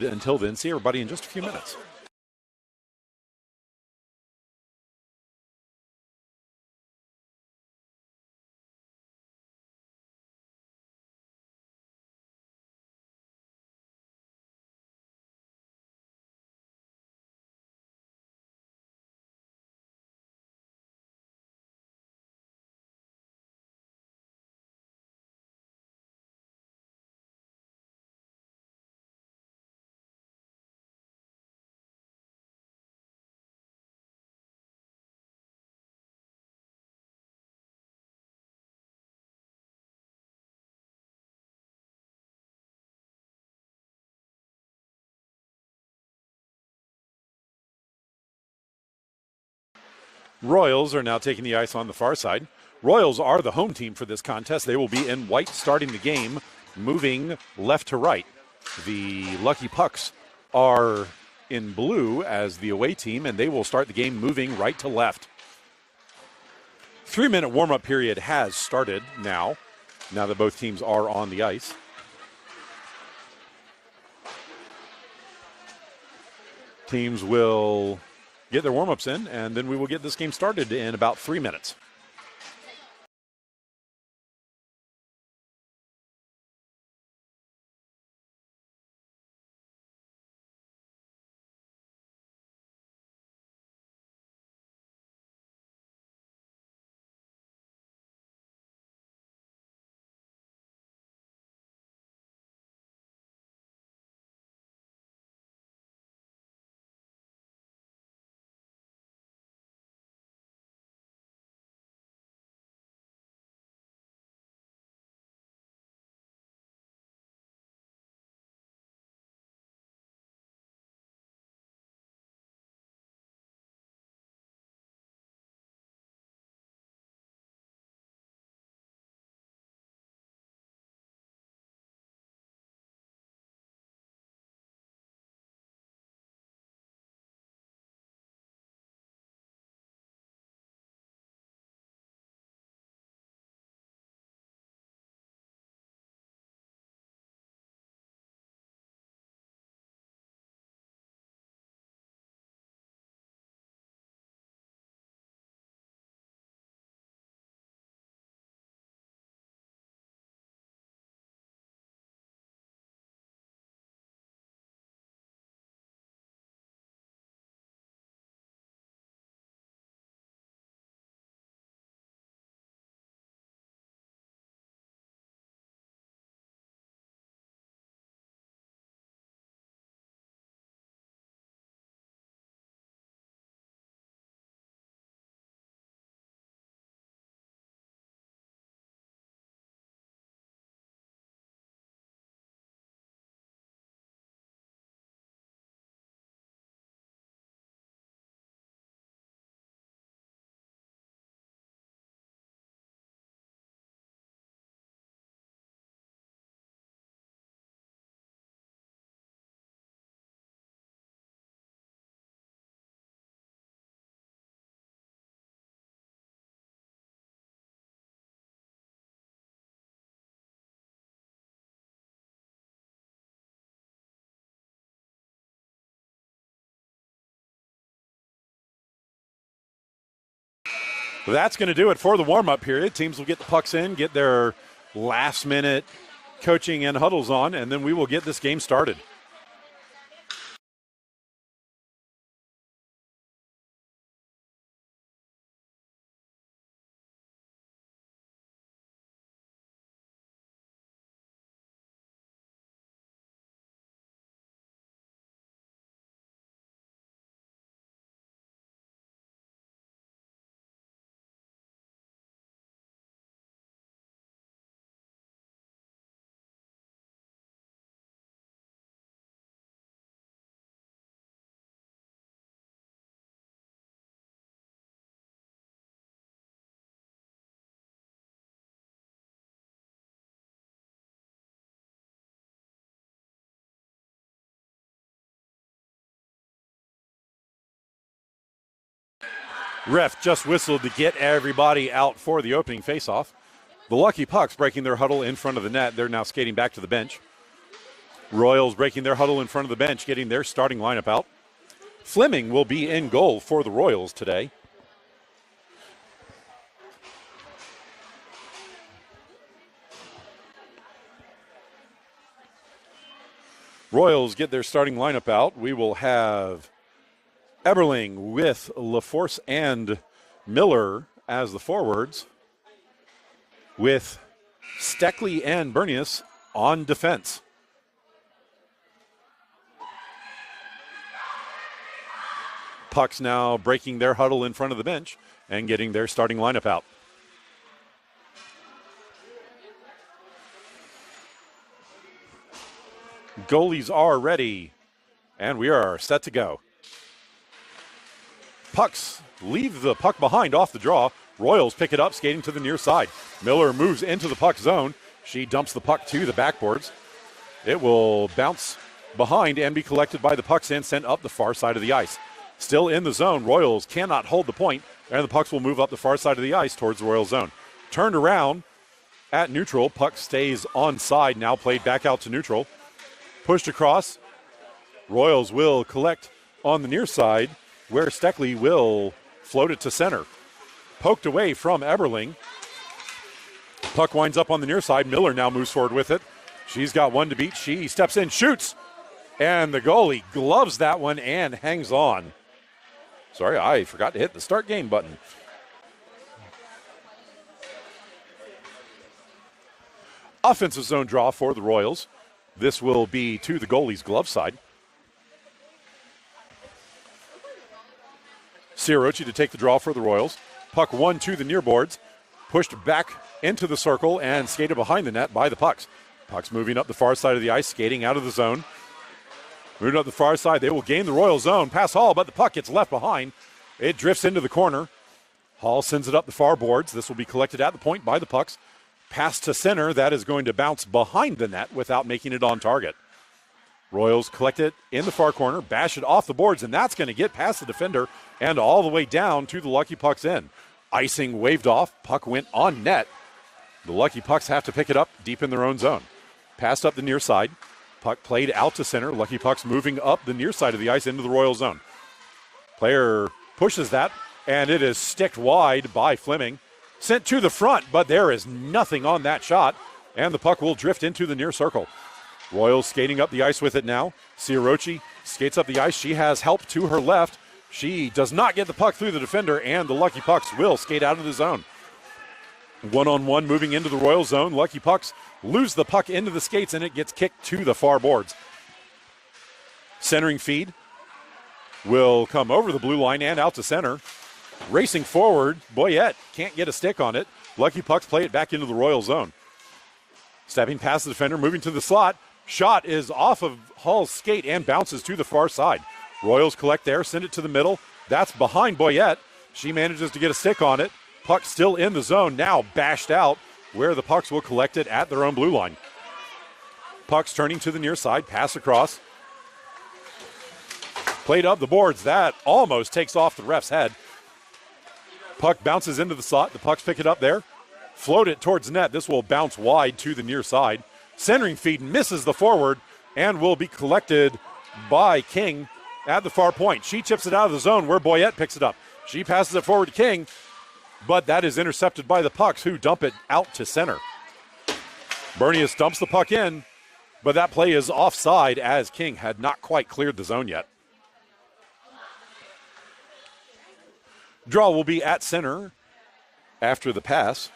Until then, see everybody in just a few minutes. Royals are now taking the ice on the far side. Royals are the home team for this contest. They will be in white starting the game, moving left to right. The Lucky Pucks are in blue as the away team, and they will start the game moving right to left. 3-minute warm-up period has started now that both teams are on the ice. Teams will get their warm-ups in, and then we will get this game started in about 3 minutes. That's going to do it for the warm-up period. Teams will get the pucks in, get their last-minute coaching and huddles on, and then we will get this game started. Ref just whistled to get everybody out for the opening faceoff. The Lucky Pucks breaking their huddle in front of the net. They're now skating back to the bench. Royals breaking their huddle in front of the bench, getting their starting lineup out. Fleming will be in goal for the Royals today. Royals get their starting lineup out. We will have Eberling with LaForce and Miller as the forwards, with Steckley and Bernius on defense. Pucks now breaking their huddle in front of the bench and getting their starting lineup out. Goalies are ready, and we are set to go. Pucks leave the puck behind off the draw. Royals pick it up, skating to the near side. Miller moves into the puck zone. She dumps the puck to the backboards. It will bounce behind and be collected by the Pucks and sent up the far side of the ice. Still in the zone, Royals cannot hold the point, and the Pucks will move up the far side of the ice towards the Royal zone. Turned around at neutral. Puck stays onside, now played back out to neutral. Pushed across. Royals will collect on the near side, where Steckley will float it to center. Poked away from Eberling. Puck winds up on the near side. Miller now moves forward with it. She's got one to beat. She steps in, shoots, and the goalie gloves that one and hangs on. Sorry, I forgot to hit the start game button. Offensive zone draw for the Royals. This will be to the goalie's glove side. Ciarocci to take the draw for the Royals. Puck won to the near boards. Pushed back into the circle and skated behind the net by the Pucks. Pucks moving up the far side of the ice, skating out of the zone. Moving up the far side, they will gain the Royal zone. Pass Hall, but the puck gets left behind. It drifts into the corner. Hall sends it up the far boards. This will be collected at the point by the Pucks. Pass to center, that is going to bounce behind the net without making it on target. Royals collect it in the far corner, bash it off the boards, and that's going to get past the defender and all the way down to the Lucky Pucks end. Icing waved off, puck went on net. The Lucky Pucks have to pick it up deep in their own zone. Passed up the near side. Puck played out to center. Lucky Pucks moving up the near side of the ice into the Royal zone. Player pushes that, and it is sticked wide by Fleming. Sent to the front, but there is nothing on that shot, and the puck will drift into the near circle. Royals skating up the ice with it now. Ciarocci skates up the ice. She has help to her left. She does not get the puck through the defender, and the Lucky Pucks will skate out of the zone. One-on-one moving into the Royal zone. Lucky Pucks lose the puck into the skates, and it gets kicked to the far boards. Centering feed will come over the blue line and out to center. Racing forward, Boyette can't get a stick on it. Lucky Pucks play it back into the Royal zone. Stepping past the defender, moving to the slot. Shot is off of Hall's skate and bounces to the far side. Royals collect there, send it to the middle. That's behind Boyette. She manages to get a stick on it. Puck still in the zone, now bashed out, where the Pucks will collect it at their own blue line. Pucks turning to the near side, pass across. Played up the boards, that almost takes off the ref's head. Puck bounces into the slot, the Pucks pick it up there. Float it towards net, this will bounce wide to the near side. Centering feed misses the forward and will be collected by King at the far point. She chips it out of the zone where Boyette picks it up. She passes it forward to King, but that is intercepted by the Pucks, who dump it out to center. Bernius dumps the puck in, but that play is offside as King had not quite cleared the zone yet. Draw will be at center after the pass.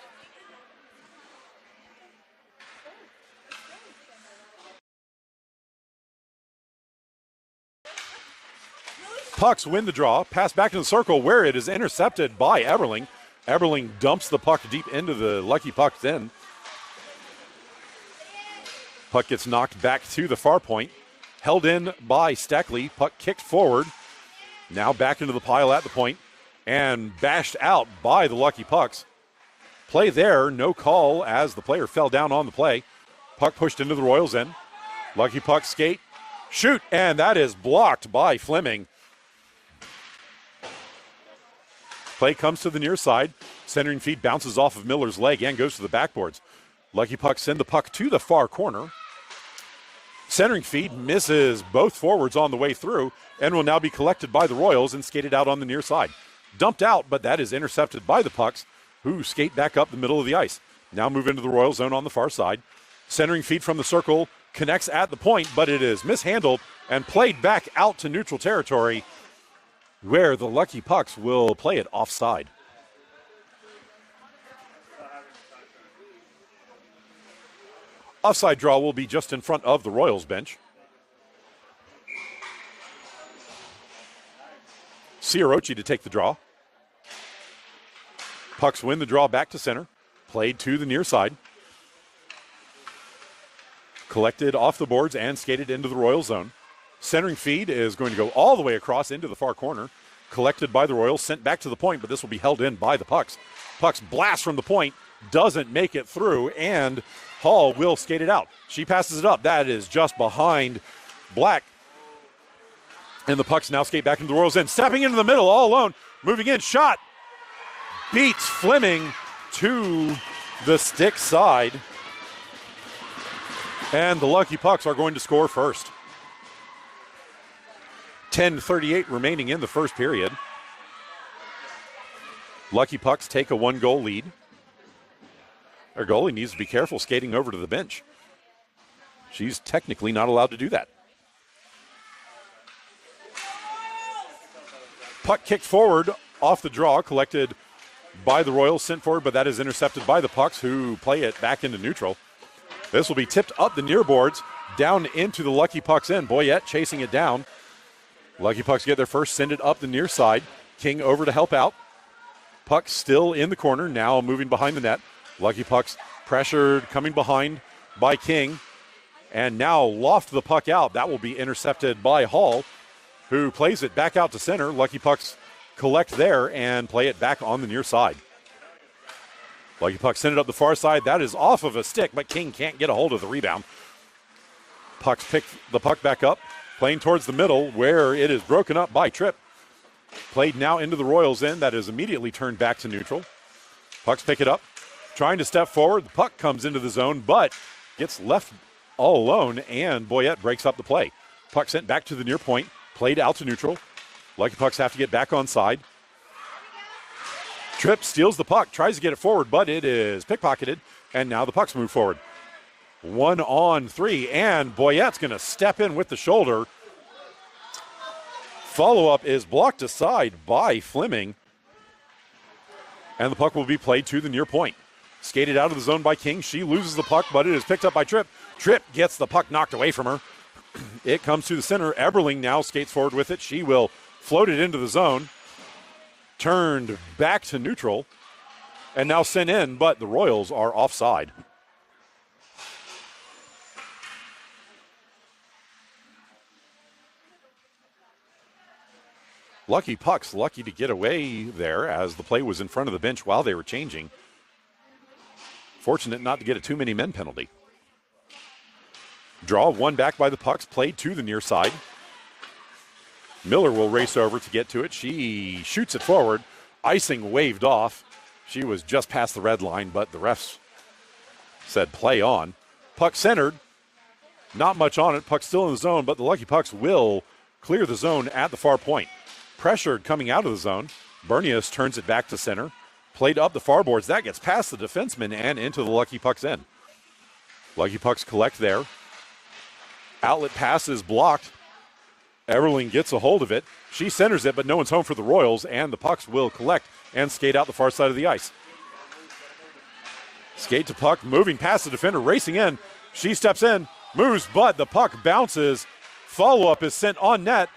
Pucks win the draw, pass back in the circle where it is intercepted by Eberling. Eberling dumps the puck deep into the Lucky Pucks end. Puck gets knocked back to the far point. Held in by Steckley. Puck kicked forward. Now back into the pile at the point. And bashed out by the Lucky Pucks. Play there, no call as the player fell down on the play. Puck pushed into the Royals end. Lucky Pucks skate, shoot, and that is blocked by Fleming. Play comes to the near side. Centering feed bounces off of Miller's leg and goes to the backboards. Lucky Pucks send the puck to the far corner. Centering feed misses both forwards on the way through and will now be collected by the Royals and skated out on the near side. Dumped out, but that is intercepted by the Pucks, who skate back up the middle of the ice. Now move into the Royal zone on the far side. Centering feed from the circle connects at the point, but it is mishandled and played back out to neutral territory, where the Lucky Pucks will play it offside. Offside draw will be just in front of the Royals bench. Ciarocci to take the draw. Pucks win the draw back to center. Played to the near side. Collected off the boards and skated into the Royal zone. Centering feed is going to go all the way across into the far corner. Collected by the Royals, sent back to the point, but this will be held in by the Pucks. Pucks blast from the point, doesn't make it through, and Hall will skate it out. She passes it up. That is just behind Black. And the Pucks now skate back into the Royals end. Stepping into the middle all alone. Moving in. Shot. Beats Fleming to the stick side. And the Lucky Pucks are going to score first. 10:38 remaining in the first period. Lucky Pucks take a 1-goal lead. Our goalie needs to be careful skating over to the bench. She's technically not allowed to do that. Puck kicked forward off the draw, collected by the Royals, sent forward, but that is intercepted by the Pucks, who play it back into neutral. This will be tipped up the near boards, down into the Lucky Pucks end. Boyette chasing it down. Lucky Pucks get their first, send it up the near side. King over to help out. Puck still in the corner, now moving behind the net. Lucky Pucks pressured, coming behind by King, and now loft the puck out. That will be intercepted by Hall, who plays it back out to center. Lucky Pucks collect there and play it back on the near side. Lucky Pucks send it up the far side. That is off of a stick, but King can't get a hold of the rebound. Pucks pick the puck back up, playing towards the middle, where it is broken up by Tripp. Played now into the Royals end. That is immediately turned back to neutral. Pucks pick it up. Trying to step forward. The puck comes into the zone, but gets left all alone, and Boyette breaks up the play. Puck sent back to the near point. Played out to neutral. Lucky Pucks have to get back on side. Tripp steals the puck, tries to get it forward, but it is pickpocketed, and now the Pucks move forward. 1-on-3, and Boyette's going to step in with the shoulder. Follow-up is blocked aside by Fleming, and the puck will be played to the near point. Skated out of the zone by King. She loses the puck, but it is picked up by Tripp. Tripp gets the puck knocked away from her. It comes to the center. Eberling now skates forward with it. She will float it into the zone. Turned back to neutral and now sent in, but the Royals are offside. Lucky Pucks lucky to get away there, as the play was in front of the bench while they were changing. Fortunate not to get a too many men penalty. Draw one back by the Pucks, played to the near side. Miller will race over to get to it. She shoots it forward. Icing waved off. She was just past the red line, but the refs said play on. Puck centered. Not much on it. Puck still in the zone, but the Lucky Pucks will clear the zone at the far point. Pressured coming out of the zone. Bernius turns it back to center. Played up the far boards. That gets past the defenseman and into the Lucky Pucks end. Lucky Pucks collect there. Outlet pass is blocked. Everling gets a hold of it. She centers it, but no one's home for the Royals, and the Pucks will collect and skate out the far side of the ice. Skate to puck, moving past the defender, racing in. She steps in, moves, but the puck bounces. Follow-up is sent on net.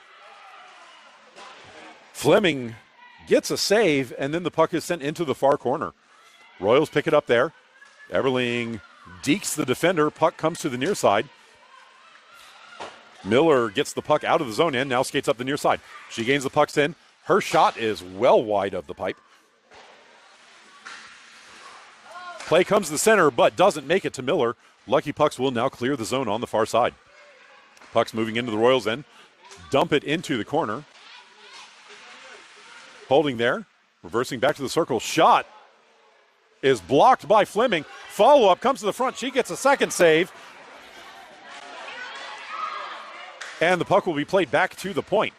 Fleming gets a save, and then the puck is sent into the far corner. Royals pick it up there. Everling dekes the defender. Puck comes to the near side. Miller gets the puck out of the zone end, now skates up the near side. She gains the pucks in. Her shot is well wide of the pipe. Play comes to the center, but doesn't make it to Miller. Lucky Pucks will now clear the zone on the far side. Pucks moving into the Royals end. Dump it into the corner. Holding there. Reversing back to the circle. Shot is blocked by Fleming. Follow-up comes to the front. She gets a second save. And the puck will be played back to the point.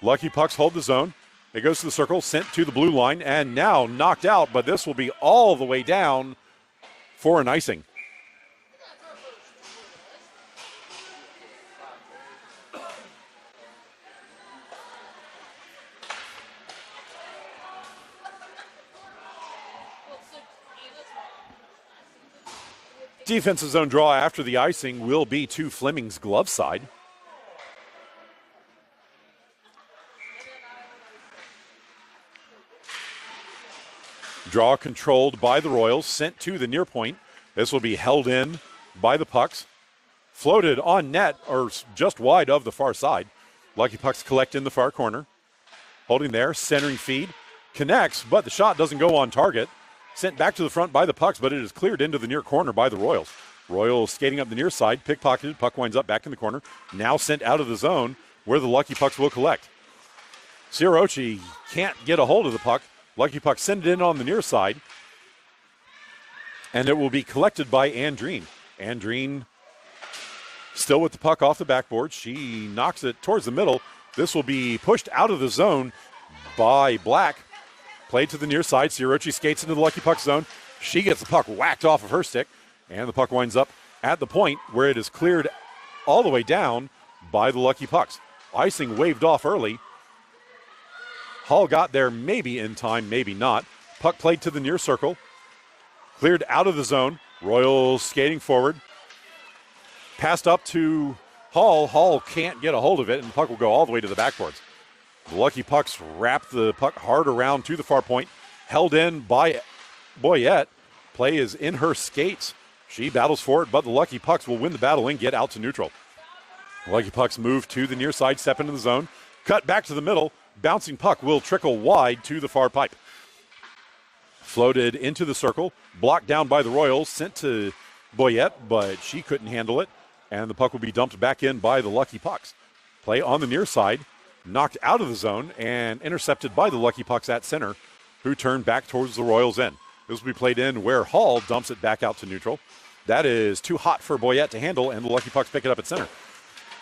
Lucky Pucks hold the zone. It goes to the circle, sent to the blue line, and now knocked out, but this will be all the way down for an icing. Defensive zone draw after the icing will be to Fleming's glove side. Draw controlled by the Royals, sent to the near point. This will be held in by the Pucks. Floated on net, or just wide of the far side. Lucky Pucks collect in the far corner. Holding there, centering feed. Connects, but the shot doesn't go on target. Sent back to the front by the Pucks, but it is cleared into the near corner by the Royals. Royals skating up the near side, pickpocketed, puck winds up back in the corner. Now sent out of the zone where the Lucky Pucks will collect. Ciarocci can't get a hold of the puck. Lucky Puck send it in on the near side. And it will be collected by Andreen. Andreen still with the puck off the backboard. She knocks it towards the middle. This will be pushed out of the zone by Black. Played to the near side. Ciarocci skates into the Lucky Puck zone. She gets the puck whacked off of her stick. And the puck winds up at the point where it is cleared all the way down by the Lucky Pucks. Icing waved off early. Hall got there maybe in time, maybe not. Puck played to the near circle. Cleared out of the zone. Royals skating forward. Passed up to Hall. Hall can't get a hold of it, and the puck will go all the way to the backboards. The Lucky Pucks wrap the puck hard around to the far point. Held in by Boyette. Play is in her skates. She battles for it, but the Lucky Pucks will win the battle and get out to neutral. The Lucky Pucks move to the near side, step into the zone. Cut back to the middle. Bouncing puck will trickle wide to the far pipe. Floated into the circle, blocked down by the Royals, sent to Boyette, but she couldn't handle it, and the puck will be dumped back in by the Lucky Pucks. Play on the near side, knocked out of the zone, and intercepted by the Lucky Pucks at center, who turn back towards the Royals' end. This will be played in where Hall dumps it back out to neutral. That is too hot for Boyette to handle, and the Lucky Pucks pick it up at center.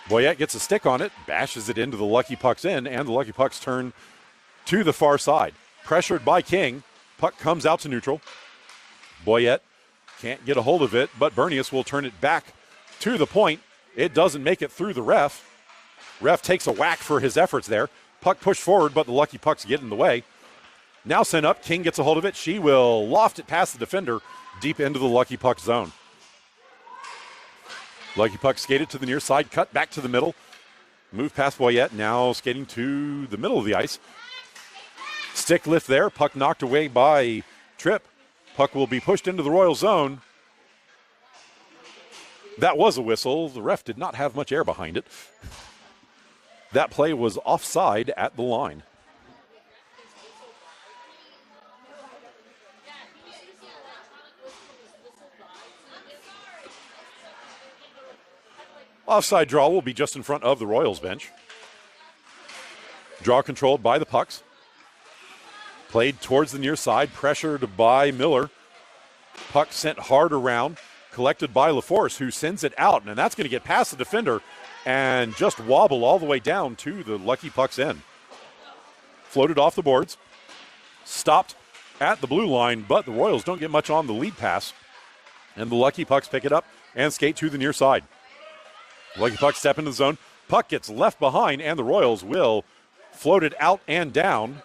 Boyette gets a stick on it, bashes it into the Lucky Pucks end, and the Lucky Pucks turn to the far side. Pressured by King, puck comes out to neutral. Boyette can't get a hold of it, but Bernius will turn it back to the point. It doesn't make it through the ref. Ref takes a whack for his efforts there. Puck pushed forward, but the Lucky Pucks get in the way. Now sent up, King gets a hold of it. She will loft it past the defender deep into the Lucky Puck zone. Lucky Puck skated to the near side, cut back to the middle. Move past Boyette, now skating to the middle of the ice. Stick lift there, puck knocked away by Tripp. Puck will be pushed into the Royal zone. That was a whistle. The ref did not have much air behind it. That play was offside at the line. Offside draw will be just in front of the Royals bench. Draw controlled by the Pucks. Played towards the near side, pressured by Miller. Puck sent hard around, collected by LaForce, who sends it out, and that's going to get past the defender and just wobble all the way down to the Lucky Pucks end. Floated off the boards, stopped at the blue line, but the Royals don't get much on the lead pass, and the Lucky Pucks pick it up and skate to the near side. Lucky Pucks step into the zone. Puck gets left behind, and the Royals will float it out and down.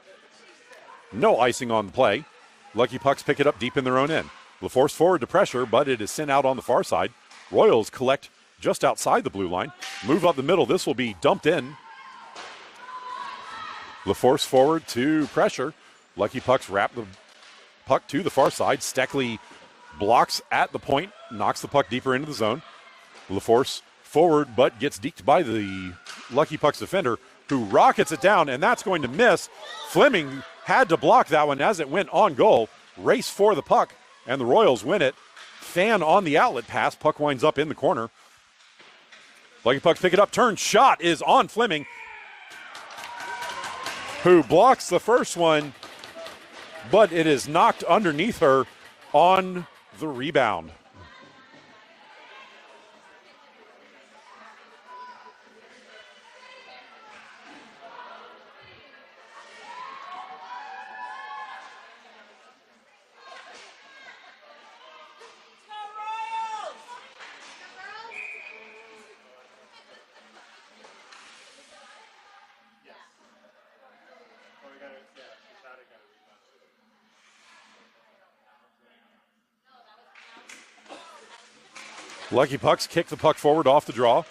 No icing on the play. Lucky Pucks pick it up deep in their own end. LaForce forward to pressure, but it is sent out on the far side. Royals collect just outside the blue line. Move up the middle. This will be dumped in. LaForce forward to pressure. Lucky Pucks wrap the puck to the far side. Steckley blocks at the point, knocks the puck deeper into the zone. LaForce forward, but gets deked by the Lucky Pucks defender, who rockets it down, and that's going to miss. Fleming had to block that one as it went on goal. Race for the puck, and the Royals win it. Fan on the outlet pass. Puck winds up in the corner. Lucky Pucks pick it up. Turn shot is on Fleming, who blocks the first one, but it is knocked underneath her on the rebound. Lucky Pucks kick the puck forward off the draw.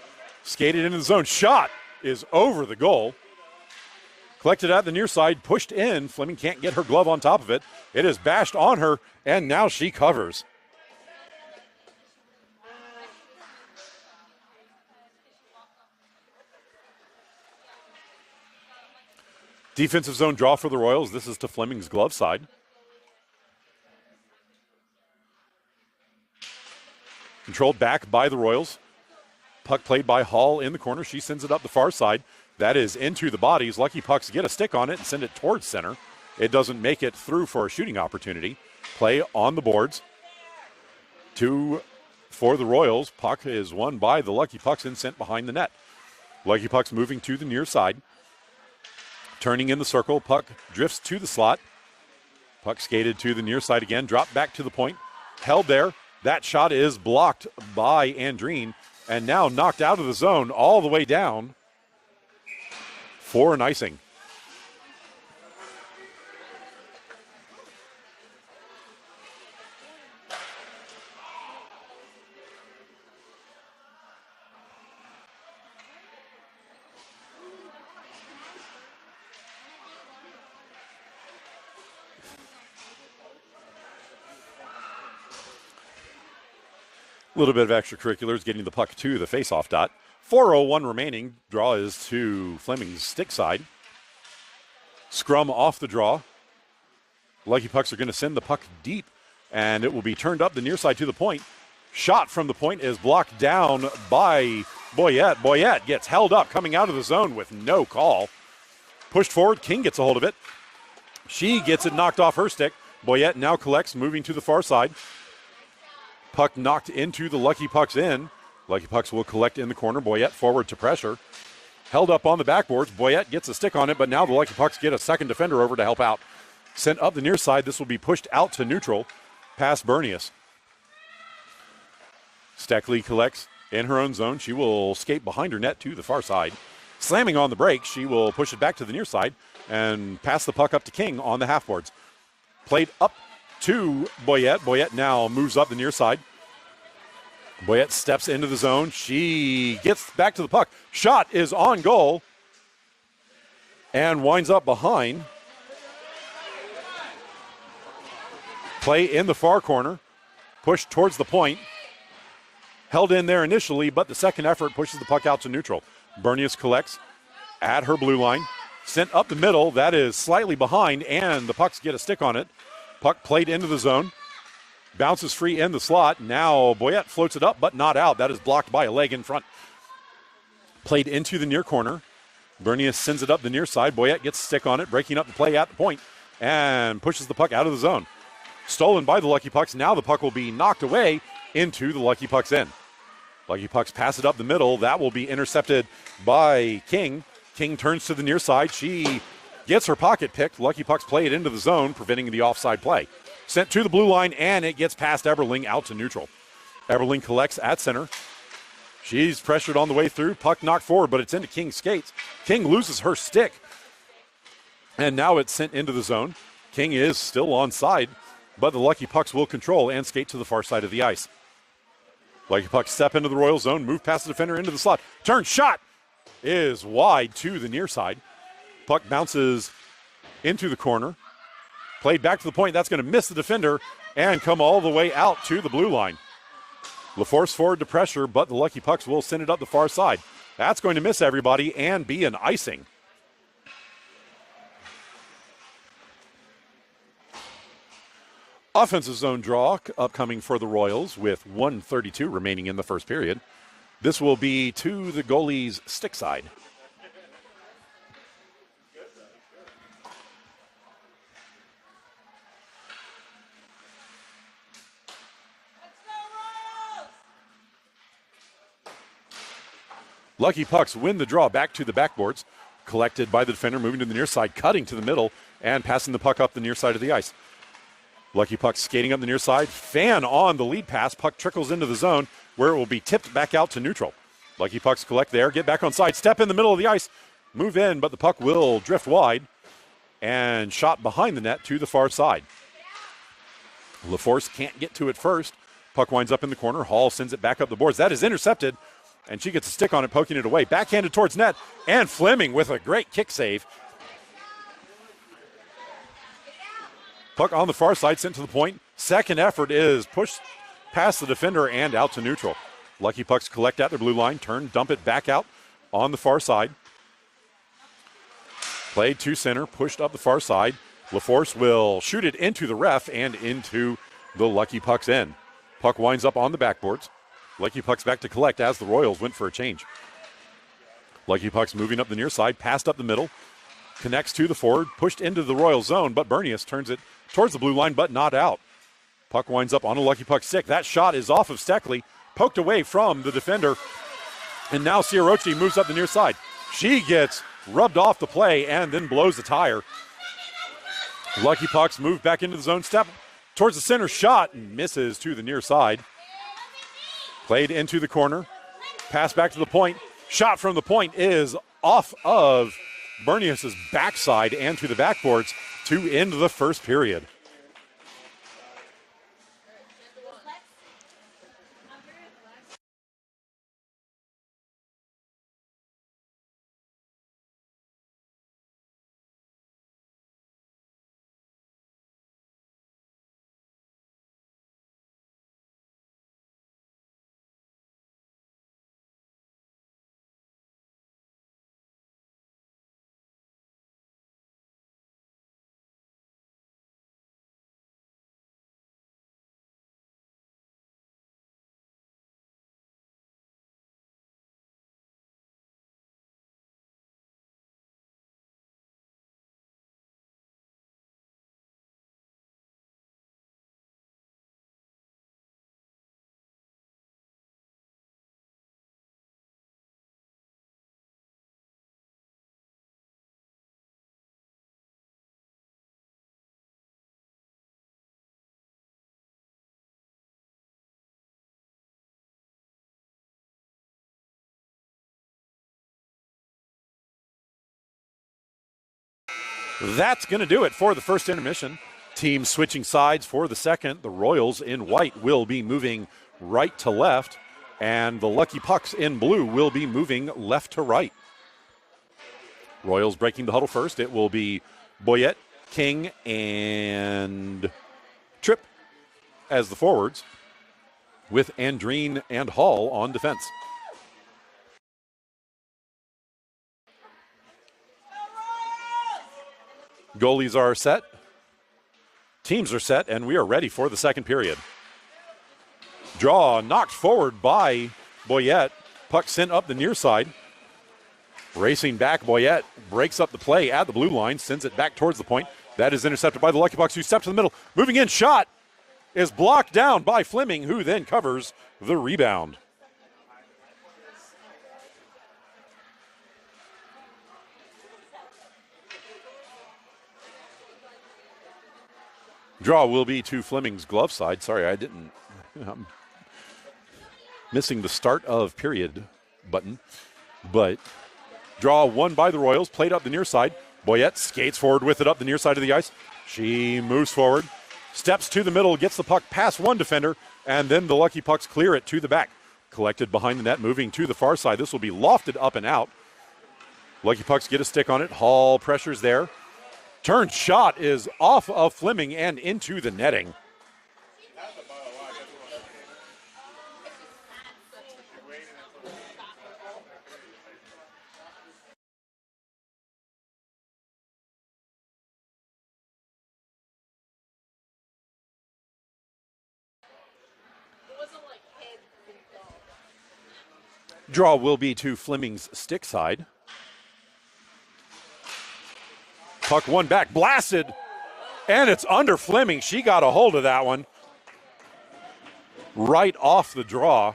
Skated into the zone. Shot is over the goal. Collected at the near side, pushed in. Fleming can't get her glove on top of it. It is bashed on her, and now she covers. Defensive zone draw for the Royals. This is to Fleming's glove side. Controlled back by the Royals. Puck played by Hall in the corner. She sends it up the far side. That is into the bodies. Lucky Pucks get a stick on it and send it towards center. It doesn't make it through for a shooting opportunity. Play on the boards. 2 for the Royals. Puck is won by the Lucky Pucks and sent behind the net. Lucky Pucks moving to the near side. Turning in the circle. Puck drifts to the slot. Puck skated to the near side again. Dropped back to the point. Held there. That shot is blocked by Andreen and now knocked out of the zone all the way down for an icing. A little bit of extracurriculars getting the puck to the faceoff dot. 4:01 remaining. Draw is to Fleming's stick side. Scrum off the draw. Lucky Pucks are going to send the puck deep, and it will be turned up the near side to the point. Shot from the point is blocked down by Boyette. Boyette gets held up coming out of the zone with no call. Pushed forward. King gets a hold of it. She gets it knocked off her stick. Boyette now collects, moving to the far side. Puck knocked into the Lucky Pucks in. Lucky Pucks will collect in the corner. Boyette forward to pressure. Held up on the backboards. Boyette gets a stick on it, but now the Lucky Pucks get a second defender over to help out. Sent up the near side. This will be pushed out to neutral past Bernius. Steckley collects in her own zone. She will skate behind her net to the far side. Slamming on the break, she will push it back to the near side and pass the puck up to King on the half boards. Played up to Boyette. Boyette now moves up the near side. Boyette steps into the zone. She gets back to the puck. Shot is on goal and winds up behind. Play in the far corner. Pushed towards the point. Held in there initially, but the second effort pushes the puck out to neutral. Bernius collects at her blue line. Sent up the middle. That is slightly behind, and the Pucks get a stick on it. Puck played into the zone. Bounces free in the slot. Now Boyette floats it up, but not out. That is blocked by a leg in front. Played into the near corner. Bernius sends it up the near side. Boyette gets a stick on it, breaking up the play at the point, and pushes the puck out of the zone. Stolen by the Lucky Pucks. Now the puck will be knocked away into the Lucky Pucks end. Lucky Pucks pass it up the middle. That will be intercepted by King. King turns to the near side. She gets her pocket picked. Lucky Pucks play it into the zone, preventing the offside play. Sent to the blue line, and it gets past Eberling out to neutral. Eberling collects at center. She's pressured on the way through. Puck knocked forward, but it's into King's skates. King loses her stick, and now it's sent into the zone. King is still onside, but the Lucky Pucks will control and skate to the far side of the ice. Lucky Pucks step into the Royal zone, move past the defender into the slot. Turn shot is wide to the near side. Puck bounces into the corner. Played back to the point. That's going to miss the defender and come all the way out to the blue line. LaForce forward to pressure, but the Lucky Pucks will send it up the far side. That's going to miss everybody and be an icing. Offensive zone draw upcoming for the Royals with 1:32 remaining in the first period. This will be to the goalie's stick side. Lucky Pucks win the draw back to the backboards. Collected by the defender, moving to the near side, cutting to the middle, and passing the puck up the near side of the ice. Lucky Pucks skating up the near side. Fan on the lead pass. Puck trickles into the zone where it will be tipped back out to neutral. Lucky Pucks collect there, get back on side, step in the middle of the ice, move in, but the puck will drift wide and shot behind the net to the far side. LaForce can't get to it first. Puck winds up in the corner. Hall sends it back up the boards. That is intercepted, and she gets a stick on it, poking it away. Backhanded towards net, and Fleming with a great kick save. Puck on the far side, sent to the point. Second effort is pushed past the defender and out to neutral. Lucky Pucks collect at their blue line, turn, dump it back out on the far side. Played to center, pushed up the far side. LaForce will shoot it into the ref and into the Lucky Pucks end. Puck winds up on the backboards. Lucky Pucks back to collect as the Royals went for a change. Lucky Pucks moving up the near side, passed up the middle, connects to the forward, pushed into the Royal zone, but Bernius turns it towards the blue line, but not out. Puck winds up on a Lucky Puck stick. That shot is off of Steckley, poked away from the defender, and now Ciarocci moves up the near side. She gets rubbed off the play and then blows the tire. Lucky Pucks move back into the zone, step towards the center, shot, and misses to the near side. Played into the corner, pass back to the point. Shot from the point is off of Bernius' backside and to the backboards to end the first period. That's going to do it for the first intermission. Teams switching sides for the second. The Royals in white will be moving right to left, and the Lucky Pucks in blue will be moving left to right. Royals breaking the huddle first. It will be Boyette, King, and Tripp as the forwards, with Andreen and Hall on defense. Goalies are set. Teams are set, and we are ready for the second period. Draw knocked forward by Boyette. Puck sent up the near side. Racing back, Boyette breaks up the play at the blue line, sends it back towards the point. That is intercepted by the Lucky Pucks, who step to the middle. Moving in, shot is blocked down by Fleming, who then covers the rebound. Draw will be to Fleming's glove side. Sorry, I'm missing the start of period button. But draw won by the Royals, played up the near side. Boyette skates forward with it up the near side of the ice. She moves forward, steps to the middle, gets the puck past one defender, and then the Lucky Pucks clear it to the back. Collected behind the net, moving to the far side. This will be lofted up and out. Lucky Pucks get a stick on it. Hall pressures there. Turn shot is off of Fleming and into the netting. Draw will be to Fleming's stick side. Puck one back, blasted, and it's under Fleming. She got a hold of that one right off the draw.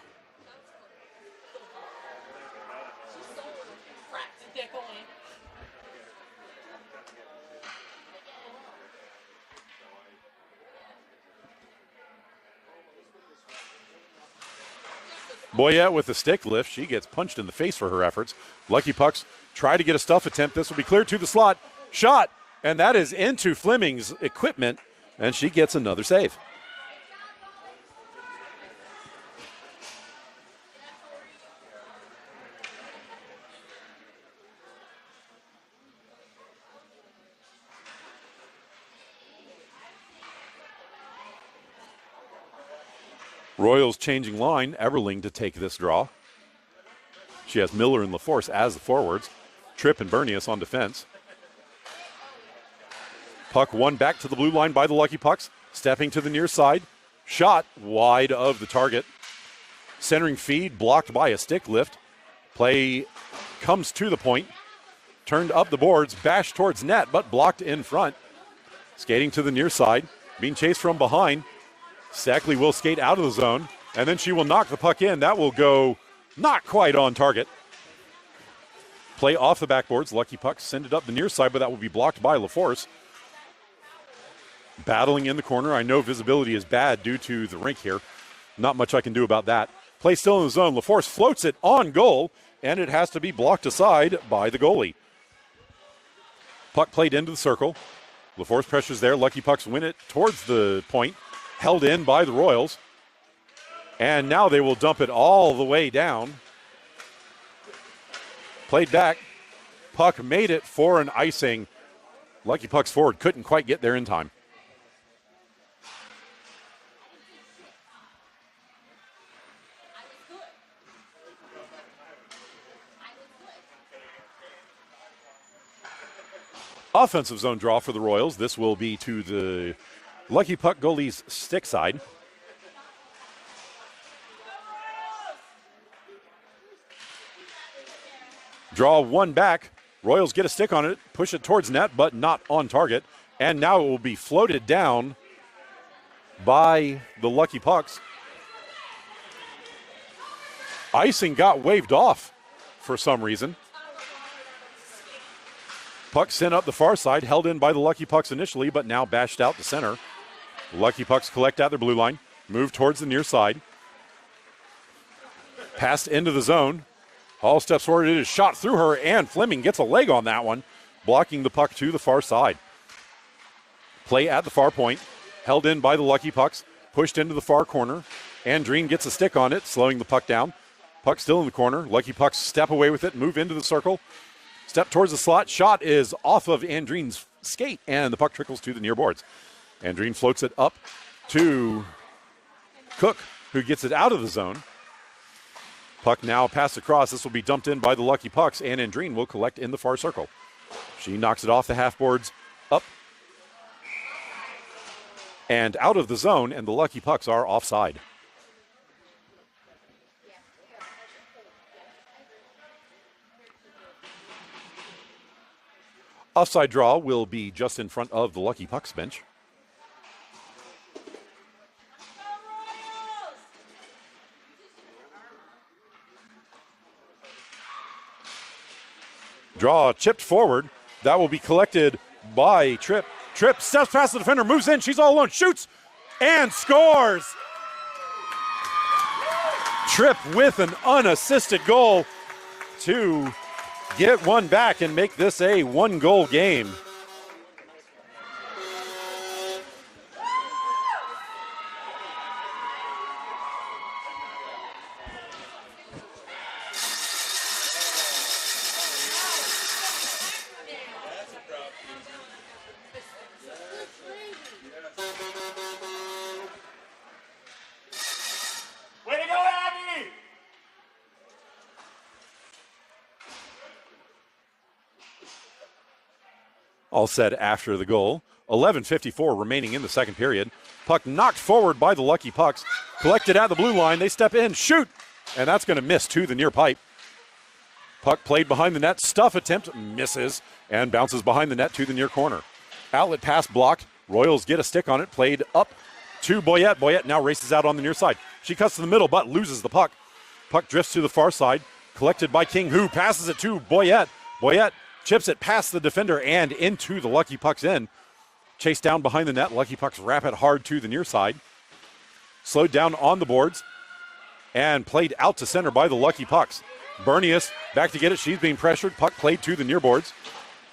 Boyette with the stick lift. She gets punched in the face for her efforts. Lucky Pucks try to get a stuff attempt. This will be cleared to the slot. Shot, and that is into Fleming's equipment, and she gets another save. Royals changing line. Everling to take this draw. She has Miller and LaForce as the forwards. Tripp and Bernius on defense. Puck won back to the blue line by the Lucky Pucks. Stepping to the near side. Shot wide of the target. Centering feed blocked by a stick lift. Play comes to the point. Turned up the boards. Bashed towards net, but blocked in front. Skating to the near side. Being chased from behind. Stackley will skate out of the zone. And then she will knock the puck in. That will go not quite on target. Play off the backboards. Lucky Pucks send it up the near side, but that will be blocked by LaForce. Battling in the corner. I know visibility is bad due to the rink here. Not much I can do about that. Play still in the zone. LaForce floats it on goal, and it has to be blocked aside by the goalie. Puck played into the circle. LaForce pressures there. Lucky Pucks win it towards the point. Held in by the Royals. And now they will dump it all the way down. Played back. Puck made it for an icing. Lucky Pucks forward couldn't quite get there in time. Offensive zone draw for the Royals. This will be to the Lucky Puck goalie's stick side. Draw one back. Royals get a stick on it, push it towards net, but not on target. And now it will be floated down by the Lucky Pucks. Icing got waved off for some reason. Puck sent up the far side, held in by the Lucky Pucks initially, but now bashed out to center. Lucky Pucks collect at their blue line, move towards the near side. Passed into the zone. Hall steps forward, it is shot through her, and Fleming gets a leg on that one, blocking the puck to the far side. Play at the far point, held in by the Lucky Pucks, pushed into the far corner. Andreen gets a stick on it, slowing the puck down. Puck still in the corner. Lucky Pucks step away with it, move into the circle. Step towards the slot. Shot is off of Andreen's skate, and the puck trickles to the near boards. Andreen floats it up to Cook, who gets it out of the zone. Puck now passed across. This will be dumped in by the Lucky Pucks, and Andreen will collect in the far circle. She knocks it off the half boards, up and out of the zone, and the Lucky Pucks are offside. Offside draw will be just in front of the Lucky Pucks bench. Draw chipped forward. That will be collected by Tripp. Tripp steps past the defender, moves in. She's all alone, shoots, and scores. Tripp with an unassisted goal to get one back and make this a one-goal game. All said after the goal. 11:54 remaining in the second period. Puck knocked forward by the Lucky Pucks. Collected at the blue line. They step in, shoot, and that's going to miss to the near pipe. Puck played behind the net. Stuff attempt misses and bounces behind the net to the near corner. Outlet pass blocked. Royals get a stick on it. Played up to Boyette. Boyette now races out on the near side. She cuts to the middle but loses the puck. Puck drifts to the far side. Collected by King, who passes it to Boyette. Boyette chips it past the defender and into the Lucky Pucks end. Chased down behind the net. Lucky Pucks wrap it hard to the near side. Slowed down on the boards and played out to center by the Lucky Pucks. Bernius back to get it. She's being pressured. Puck played to the near boards.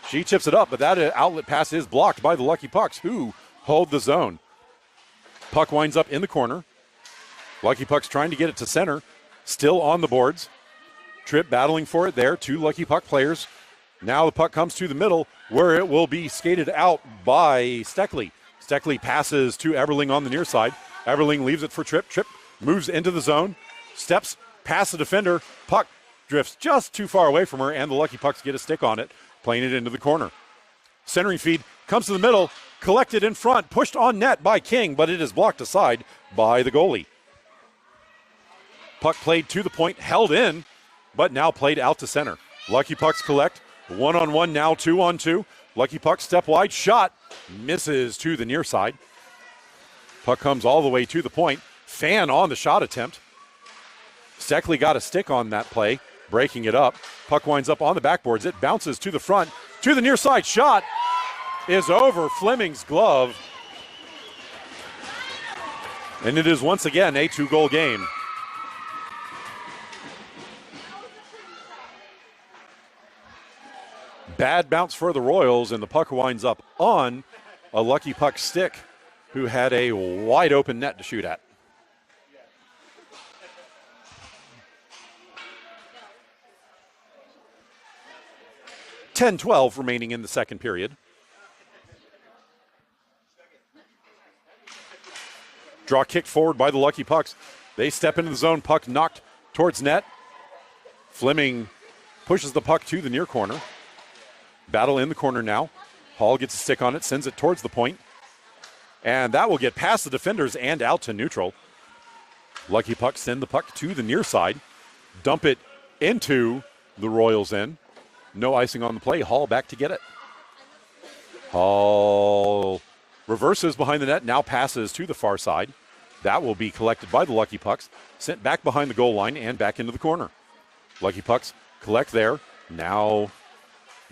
She chips it up, but that outlet pass is blocked by the Lucky Pucks, who hold the zone. Puck winds up in the corner. Lucky Pucks trying to get it to center. Still on the boards. Tripp battling for it there. Two Lucky Puck players. Now the puck comes to the middle, where it will be skated out by Steckley. Steckley passes to Everling on the near side. Everling leaves it for Tripp. Tripp moves into the zone, steps past the defender. Puck drifts just too far away from her, and the Lucky Pucks get a stick on it, playing it into the corner. Centering feed comes to the middle, collected in front, pushed on net by King, but it is blocked aside by the goalie. Puck played to the point, held in, but now played out to center. Lucky Pucks collect, 1-on-1, now 2-on-2. Lucky Puck step wide, shot, misses to the near side. Puck comes all the way to the point. Fan on the shot attempt. Steckley got a stick on that play, breaking it up. Puck winds up on the backboards. It bounces to the front, to the near side. Shot is over Fleming's glove. And it is once again a 2-goal game. Bad bounce for the Royals, and the puck winds up on a Lucky Puck stick who had a wide open net to shoot at. .10-12 remaining in the second period. Draw kicked forward by the Lucky Pucks. They step into the zone, puck knocked towards net. Fleming pushes the puck to the near corner. Battle in the corner now. Hall gets a stick on it, sends it towards the point. And that will get past the defenders and out to neutral. Lucky Pucks send the puck to the near side. Dump it into the Royals end. No icing on the play. Hall back to get it. Hall reverses behind the net, now passes to the far side. That will be collected by the Lucky Pucks, sent back behind the goal line and back into the corner. Lucky Pucks collect there. Now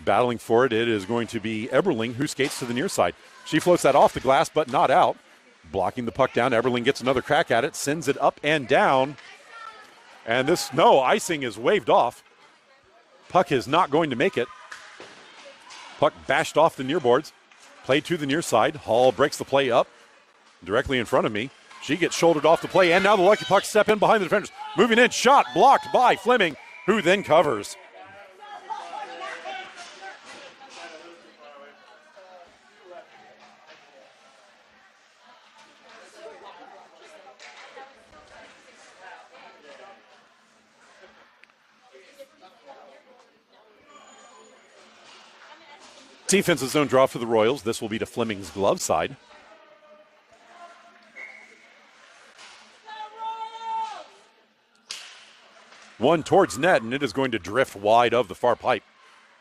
battling for it, it is going to be Eberling who skates to the near side. She floats that off the glass, but not out. Blocking the puck down, Eberling gets another crack at it, sends it up and down. And no icing is waved off. Puck is not going to make it. Puck bashed off the near boards. Play to the near side. Hall breaks the play up directly in front of me. She gets shouldered off the play, and now the Lucky Pucks step in behind the defenders. Moving in, shot blocked by Fleming, who then covers. Defensive zone draw for the Royals. This will be to Fleming's glove side. One towards net, and it is going to drift wide of the far pipe.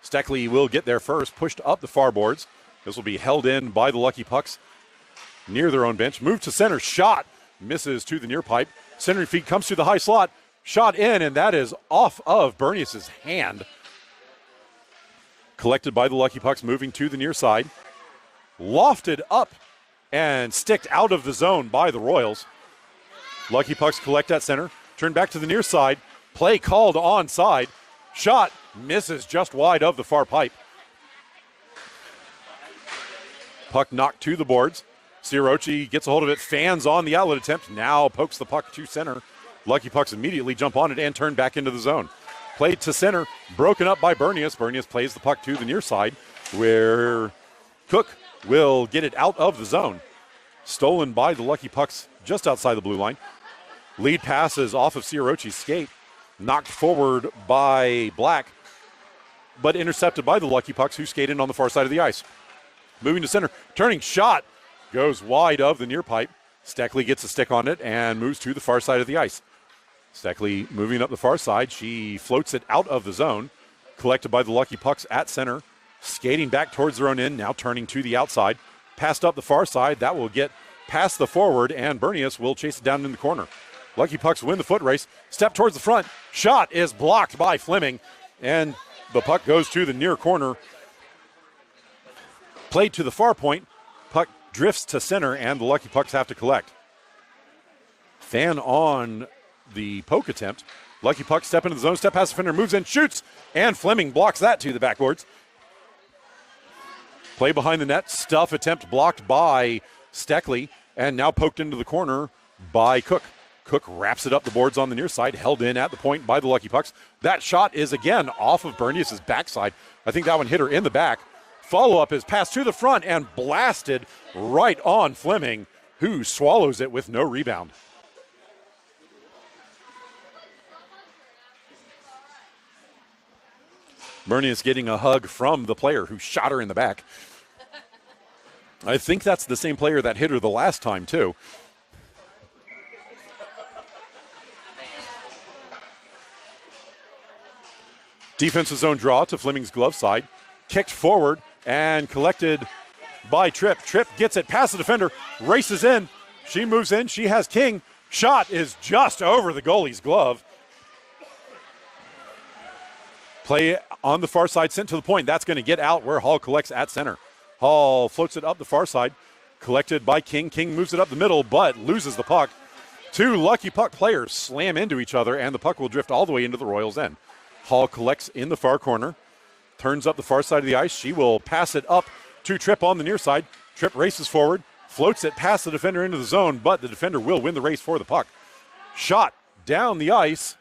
Steckley will get there first, pushed up the far boards. This will be held in by the Lucky Pucks near their own bench. Move to center, shot, misses to the near pipe. Centering feed comes to the high slot, shot in, and that is off of Bernius' hand. Collected by the Lucky Pucks, moving to the near side. Lofted up and sticked out of the zone by the Royals. Lucky Pucks collect at center, turn back to the near side. Play called onside. Shot misses just wide of the far pipe. Puck knocked to the boards. Ciarocci gets a hold of it, fans on the outlet attempt, now pokes the puck to center. Lucky Pucks immediately jump on it and turn back into the zone. Played to center, broken up by Bernius. Bernius plays the puck to the near side, where Cook will get it out of the zone. Stolen by the Lucky Pucks just outside the blue line. Lead passes off of Ciarocci's skate. Knocked forward by Black, but intercepted by the Lucky Pucks, who skate in on the far side of the ice. Moving to center, turning shot, goes wide of the near pipe. Steckley gets a stick on it and moves to the far side of the ice. Steckley moving up the far side. She floats it out of the zone. Collected by the Lucky Pucks at center. Skating back towards their own end, now turning to the outside. Passed up the far side. That will get past the forward, and Bernius will chase it down in the corner. Lucky Pucks win the foot race. Step towards the front. Shot is blocked by Fleming, and the puck goes to the near corner. Played to the far point. Puck drifts to center, and the Lucky Pucks have to collect. Fan on the poke attempt. Lucky Puck step into the zone, step past the defender, moves in, shoots, and Fleming blocks that to the backboards. Play behind the net, stuff attempt blocked by Steckley, and now poked into the corner by Cook. Cook wraps it up the boards on the near side, held in at the point by the Lucky Pucks. That shot is again off of Bernius' backside. I think that one hit her in the back. Follow-up is passed to the front and blasted right on Fleming, who swallows it with no rebound. Bernie is getting a hug from the player who shot her in the back. I think that's the same player that hit her the last time, too. Defensive zone draw to Fleming's glove side. Kicked forward and collected by Tripp. Tripp gets it past the defender, races in. She moves in. She has King. Shot is just over the goalie's glove. Play on the far side, sent to the point. That's going to get out where Hall collects at center. Hall floats it up the far side, collected by King. King moves it up the middle, but loses the puck. Two Lucky Puck players slam into each other, and the puck will drift all the way into the Royals' end. Hall collects in the far corner, turns up the far side of the ice. She will pass it up to Tripp on the near side. Tripp races forward, floats it past the defender into the zone, but the defender will win the race for the puck. Shot down the ice,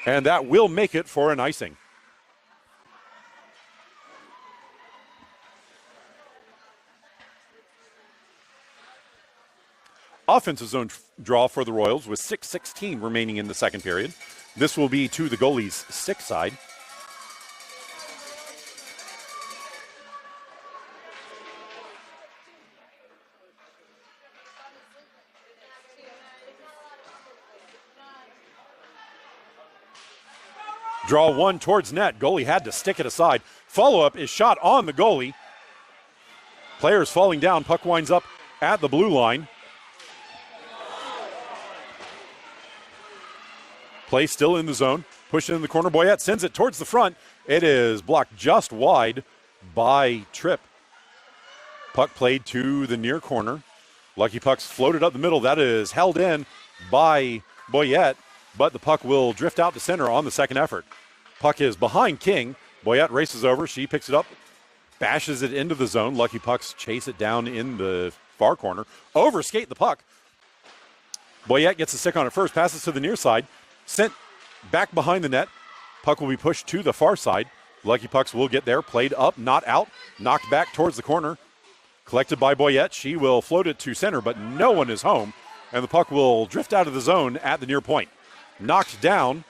and that will make it for an icing. Offensive zone draw for the Royals with 6:16 remaining in the second period. This will be to the goalie's stick side. Draw one towards net. Goalie had to stick it aside. Follow-up is shot on the goalie. Players falling down. Puck winds up at the blue line. Play still in the zone. Push it in the corner. Boyette sends it towards the front. It is blocked just wide by Tripp. Puck played to the near corner. Lucky Puck's floated up the middle. That is held in by Boyette, but the puck will drift out to center on the second effort. Puck is behind King. Boyette races over. She picks it up, bashes it into the zone. Lucky Pucks chase it down in the far corner. Overskate the puck. Boyette gets a stick on it first, passes to the near side. Sent back behind the net. Puck will be pushed to the far side. Lucky Pucks will get there. Played up, not out. Knocked back towards the corner. Collected by Boyette. She will float it to center, but no one is home. And the puck will drift out of the zone at the near point. Knocked down.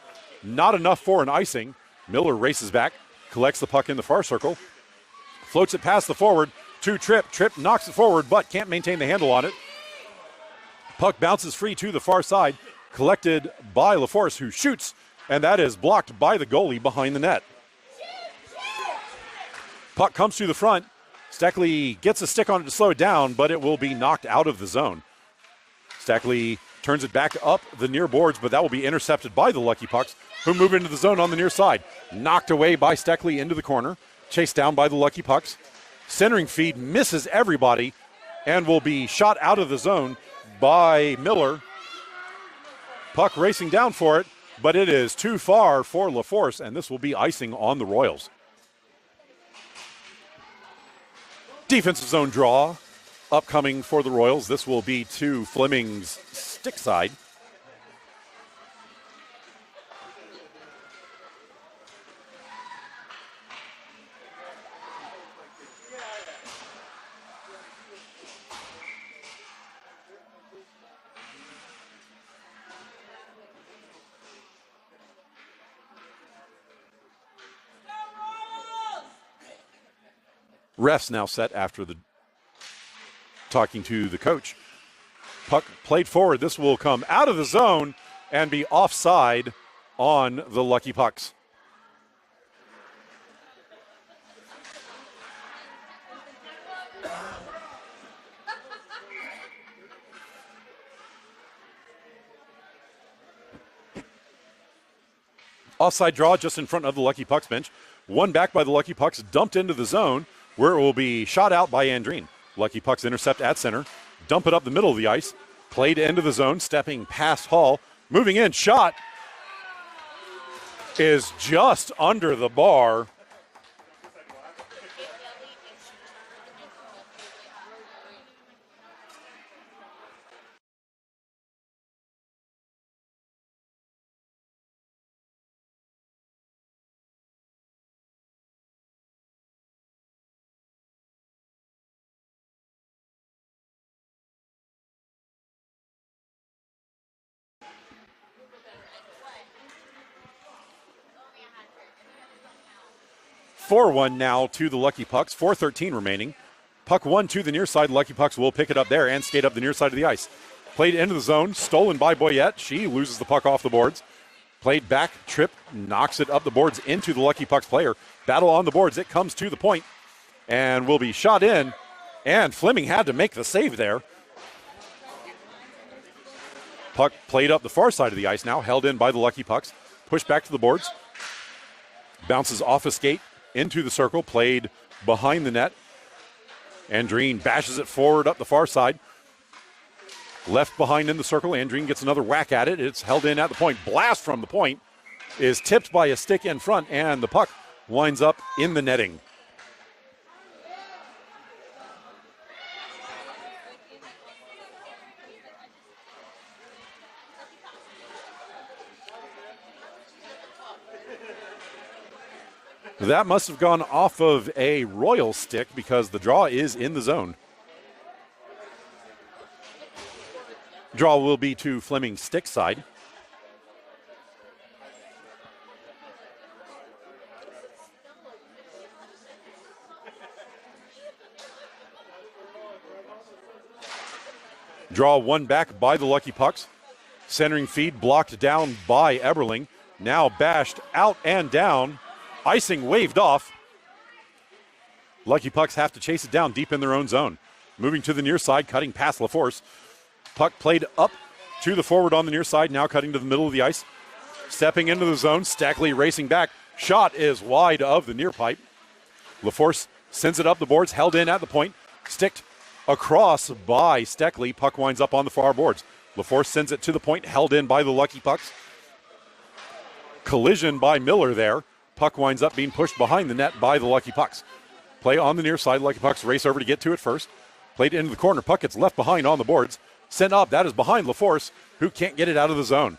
Not enough for an icing. Miller races back. Collects the puck in the far circle. Floats it past the forward to Tripp. Tripp knocks it forward, but can't maintain the handle on it. Puck bounces free to the far side. Collected by LaForce, who shoots, and that is blocked by the goalie behind the net. Puck comes to the front. Steckley gets a stick on it to slow it down, but it will be knocked out of the zone. Steckley turns it back up the near boards, but that will be intercepted by the Lucky Pucks, who move into the zone on the near side. Knocked away by Steckley into the corner, chased down by the Lucky Pucks. Centering feed misses everybody and will be shot out of the zone by Miller. Puck racing down for it, but it is too far for LaForce, and this will be icing on the Royals. Defensive zone draw upcoming for the Royals. This will be to Fleming's stick side. Refs now set after the talking to the coach. Puck played forward. This will come out of the zone and be offside on the Lucky Pucks. Offside draw just in front of the Lucky Pucks bench. One back by the Lucky Pucks, dumped into the zone, where it will be shot out by Andreen. Lucky Pucks intercept at center, dump it up the middle of the ice, played into the zone, stepping past Hall, moving in, shot is just under the bar. 4-1 now to the Lucky Pucks. 4:13 remaining. Puck one to the near side. Lucky Pucks will pick it up there and skate up the near side of the ice. Played into the zone, stolen by Boyette. She loses the puck off the boards. Played back, trip, knocks it up the boards into the Lucky Pucks player. Battle on the boards. It comes to the point and will be shot in. And Fleming had to make the save there. Puck played up the far side of the ice now, held in by the Lucky Pucks. Pushed back to the boards. Bounces off a skate into the circle, played behind the net. Andreen bashes it forward up the far side. Left behind in the circle. Andreen gets another whack at it. It's held in at the point. Blast from the point is tipped by a stick in front, and the puck winds up in the netting. That must have gone off of a Royal stick because the draw is in the zone. Draw will be to Fleming's stick side. Draw one back by the Lucky Pucks. Centering feed blocked down by Eberling. Now bashed out and down. Icing waved off. Lucky Pucks have to chase it down deep in their own zone. Moving to the near side, cutting past LaForce. Puck played up to the forward on the near side, now cutting to the middle of the ice. Stepping into the zone, Stackley racing back. Shot is wide of the near pipe. LaForce sends it up the boards, held in at the point. Sticked across by Stackley. Puck winds up on the far boards. LaForce sends it to the point, held in by the Lucky Pucks. Collision by Miller there. Puck winds up being pushed behind the net by the Lucky Pucks. Play on the near side. Lucky Pucks race over to get to it first. Played into the corner. Puck gets left behind on the boards. Sent up. That is behind LaForce, who can't get it out of the zone.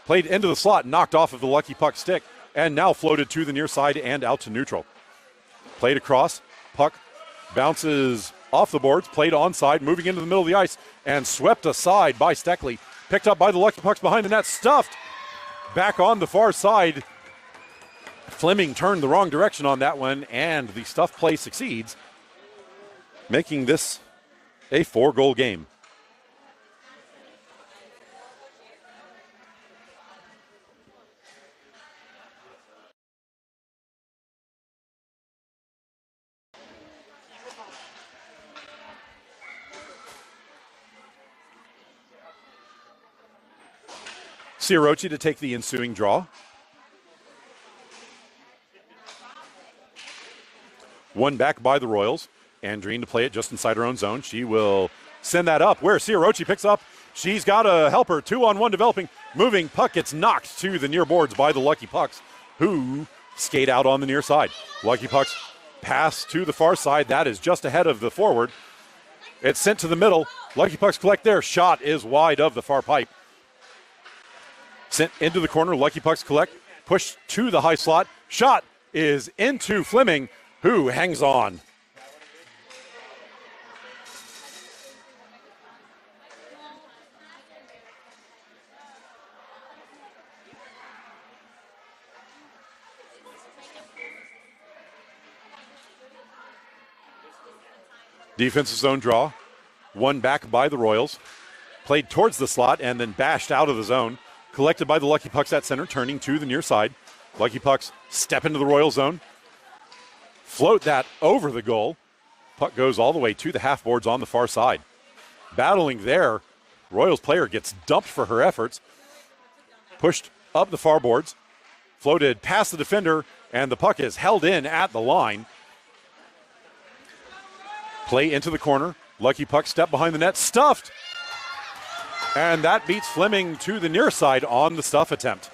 Played into the slot. Knocked off of the Lucky Puck stick. And now floated to the near side and out to neutral. Played across. Puck bounces off the boards. Played onside. Moving into the middle of the ice. And swept aside by Steckley. Picked up by the Lucky Pucks behind the net. Stuffed back on the far side. Fleming turned the wrong direction on that one, and the stuff play succeeds, making this a 4-goal game. Ciarocci to take the ensuing draw. One back by the Royals. Andreen to play it just inside her own zone. She will send that up where Ciarocci picks up. She's got a helper. 2-on-1 developing. Moving puck gets knocked to the near boards by the Lucky Pucks, who skate out on the near side. Lucky Pucks pass to the far side. That is just ahead of the forward. It's sent to the middle. Lucky Pucks collect there. Shot is wide of the far pipe. Sent into the corner. Lucky Pucks collect. Push to the high slot. Shot is into Fleming, who hangs on. Defensive zone draw. One back by the Royals. Played towards the slot and then bashed out of the zone. Collected by the Lucky Pucks at center, turning to the near side. Lucky Pucks step into the Royal zone. Float that over the goal. Puck goes all the way to the half boards on the far side. Battling there. Royals player gets dumped for her efforts. Pushed up the far boards. Floated past the defender, and the puck is held in at the line. Play into the corner. Lucky Puck step behind the net. Stuffed. And that beats Fleming to the near side on the stuff attempt.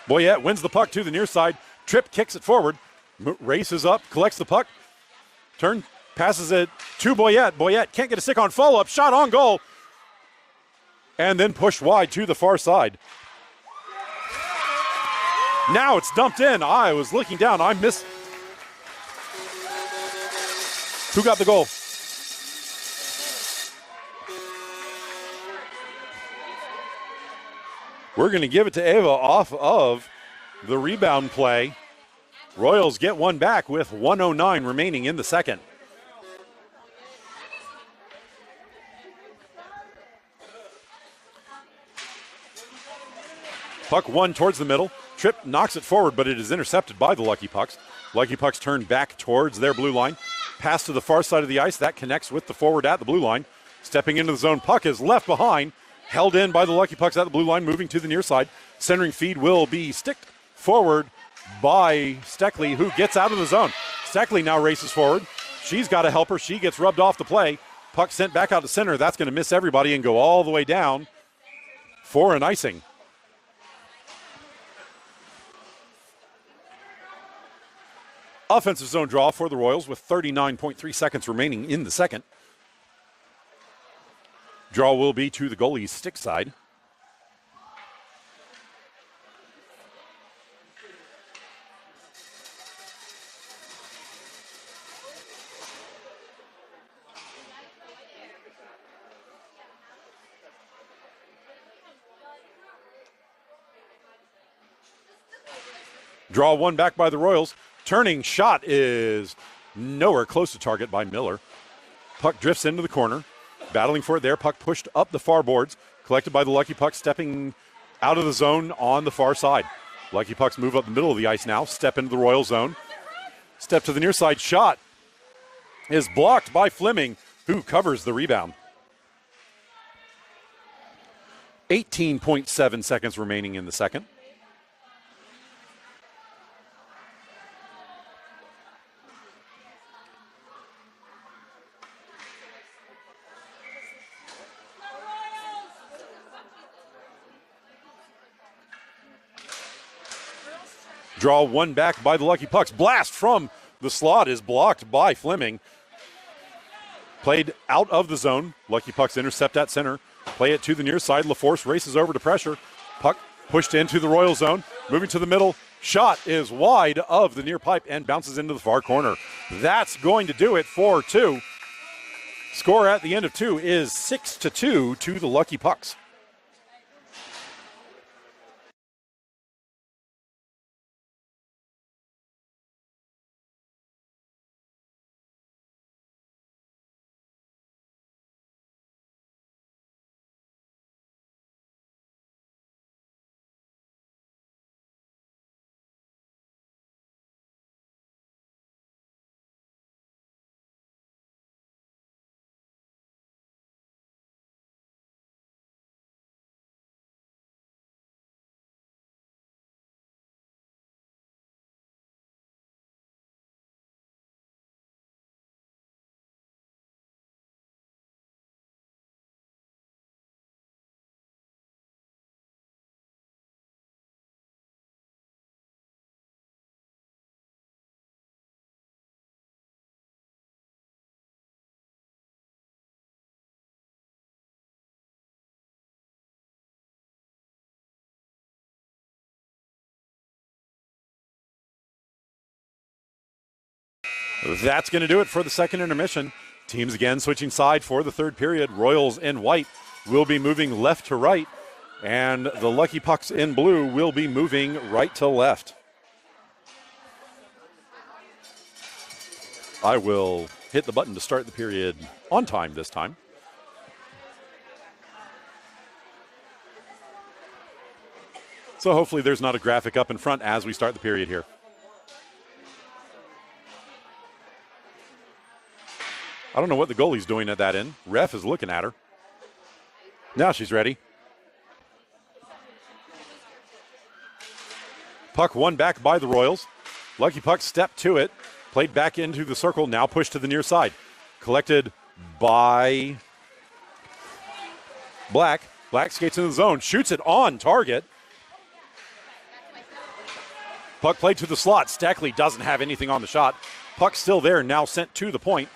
Boyette wins the puck to the near side. Tripp kicks it forward. Races up, collects the puck, passes it to Boyette. Boyette can't get a stick on follow-up, shot on goal, and then pushed wide to the far side. Now it's dumped in. I was looking down. I missed. Who got the goal? We're going to give it to Ava off of the rebound play. Royals get one back with 1:09 remaining in the second. Puck one towards the middle. Tripp knocks it forward, but it is intercepted by the Lucky Pucks. Lucky Pucks turn back towards their blue line. Pass to the far side of the ice. That connects with the forward at the blue line. Stepping into the zone. Puck is left behind. Held in by the Lucky Pucks at the blue line. Moving to the near side. Centering feed will be sticked forward by Steckley, who gets out of the zone. Steckley now races forward. She's got a helper. She gets rubbed off the play. Puck sent back out to center. That's going to miss everybody and go all the way down for an icing. Offensive zone draw for the Royals with 39.3 seconds remaining in the second. Draw will be to the goalie's stick side. Draw one back by the Royals. Turning shot is nowhere close to target by Miller. Puck drifts into the corner. Battling for it there. Puck pushed up the far boards. Collected by the Lucky Pucks, stepping out of the zone on the far side. Lucky Pucks move up the middle of the ice now. Step into the Royal zone. Step to the near side. Shot is blocked by Fleming, who covers the rebound. 18.7 seconds remaining in the second. Draw one back by the Lucky Pucks. Blast from the slot is blocked by Fleming. Played out of the zone. Lucky Pucks intercept at center. Play it to the near side. LaForce races over to pressure. Puck pushed into the Royal zone. Moving to the middle. Shot is wide of the near pipe and bounces into the far corner. That's going to do it for two. Score at the end of two is 6-2 to the Lucky Pucks. That's going to do it for the second intermission. Teams again switching side for the third period. Royals in white will be moving left to right, and the Lucky Pucks in blue will be moving right to left. I will hit the button to start the period on time this time. So hopefully there's not a graphic up in front as we start the period here. I don't know what the goalie's doing at that end. Ref is looking at her. Now she's ready. Puck won back by the Royals. Lucky Puck stepped to it. Played back into the circle. Now pushed to the near side. Collected by Black. Black skates into the zone. Shoots it on target. Puck played to the slot. Stackley doesn't have anything on the shot. Puck still there, now sent to the point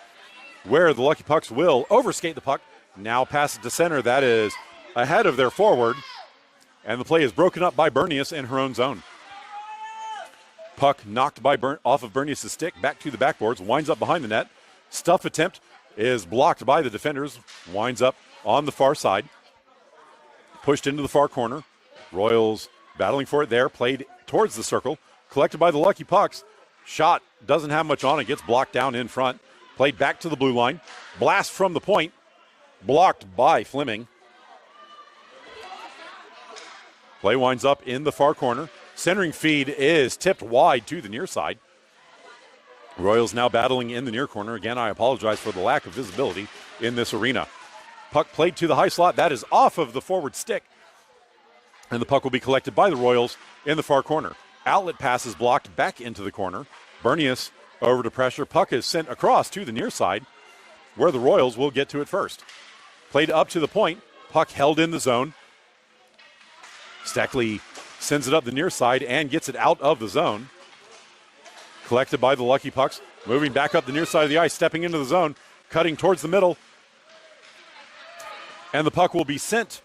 where the Lucky Pucks will overskate the puck. Now pass it to center. That is ahead of their forward. And the play is broken up by Bernius in her own zone. Puck knocked off of Bernius' stick back to the backboards, winds up behind the net. Stuff attempt is blocked by the defenders, winds up on the far side. Pushed into the far corner. Royals battling for it there, played towards the circle. Collected by the Lucky Pucks. Shot doesn't have much on it, gets blocked down in front. Played back to the blue line. Blast from the point, blocked by Fleming. Play winds up in the far corner. Centering feed is tipped wide to the near side. Royals now battling in the near corner. Again, I apologize for the lack of visibility in this arena. Puck played to the high slot. That is off of the forward stick. And the puck will be collected by the Royals in the far corner. Outlet pass is blocked back into the corner. Bernius over to pressure. Puck is sent across to the near side where the Royals will get to it first. Played up to the point. Puck held in the zone. Stackley sends it up the near side and gets it out of the zone. Collected by the Lucky Pucks. Moving back up the near side of the ice, stepping into the zone, cutting towards the middle. And the puck will be sent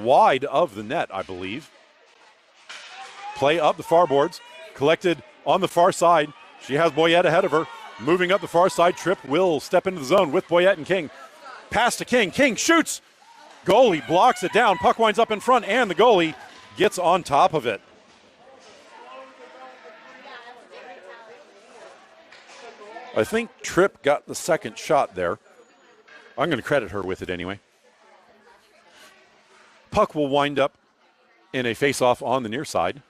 wide of the net, I believe. Play up the far boards. Collected on the far side. She has Boyette ahead of her. Moving up the far side. Tripp will step into the zone with Boyette and King. Pass to King. King shoots. Goalie blocks it down. Puck winds up in front, and the goalie gets on top of it. I think Tripp got the second shot there. I'm going to credit her with it anyway. Puck will wind up in a face-off on the near side.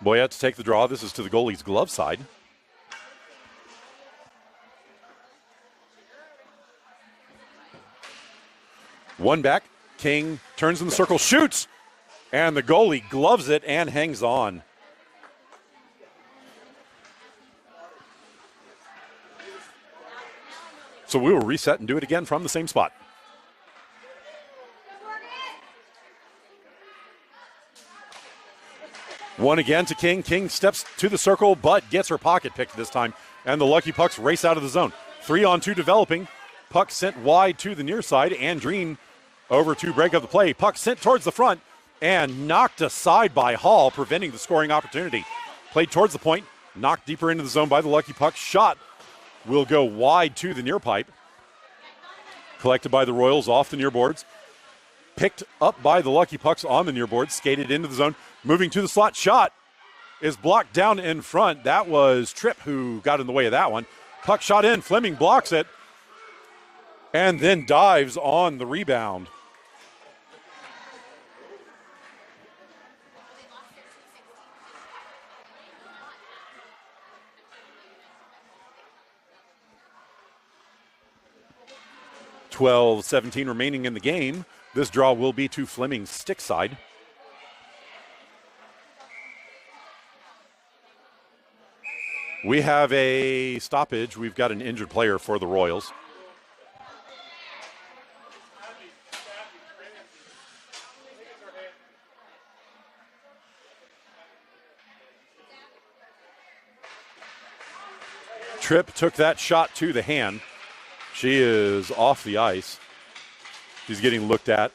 Boyette to take the draw. This is to the goalie's glove side. One back. King turns in the circle, shoots, and the goalie gloves it and hangs on. So we will reset and do it again from the same spot. One again to King. King steps to the circle, but gets her pocket picked this time. And the Lucky Pucks race out of the zone. 3-on-2 developing. Puck sent wide to the near side. Andreen over to break up the play. Puck sent towards the front and knocked aside by Hall, preventing the scoring opportunity. Played towards the point. Knocked deeper into the zone by the Lucky Pucks. Shot will go wide to the near pipe. Collected by the Royals off the near boards. Picked up by the Lucky Pucks on the near boards. Skated into the zone. Moving to the slot. Shot is blocked down in front. That was Tripp who got in the way of that one. Puck shot in. Fleming blocks it. And then dives on the rebound. .17 remaining in the game. This draw will be to Fleming's stick side. We have a stoppage. We've got an injured player for the Royals. Tripp took that shot to the hand. She is off the ice. She's getting looked at.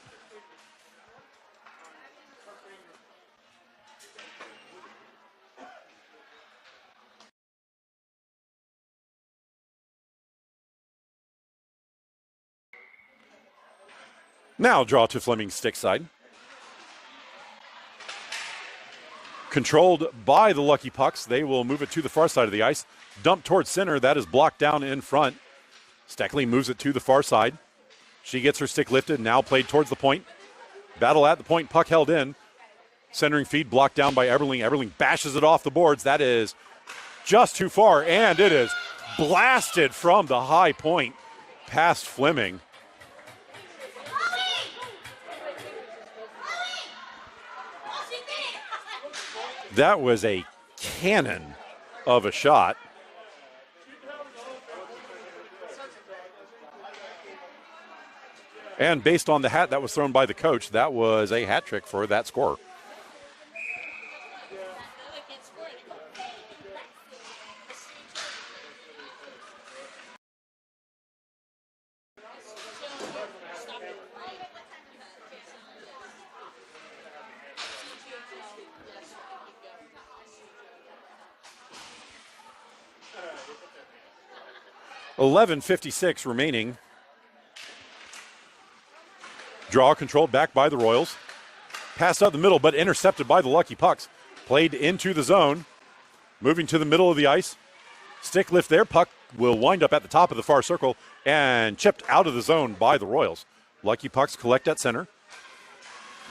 Now draw to Fleming's stick side. Controlled by the Lucky Pucks. They will move it to the far side of the ice. Dump towards center. That is blocked down in front. Stackley moves it to the far side. She gets her stick lifted, now played towards the point. Battle at the point, puck held in. Centering feed blocked down by Eberling. Eberling bashes it off the boards. That is just too far, and it is blasted from the high point past Fleming. That was a cannon of a shot. And based on the hat that was thrown by the coach, that was a hat trick for that score. 11:56 remaining. Draw controlled back by the Royals. Passed out the middle, but intercepted by the Lucky Pucks. Played into the zone. Moving to the middle of the ice. Stick lift there. Puck will wind up at the top of the far circle and chipped out of the zone by the Royals. Lucky Pucks collect at center.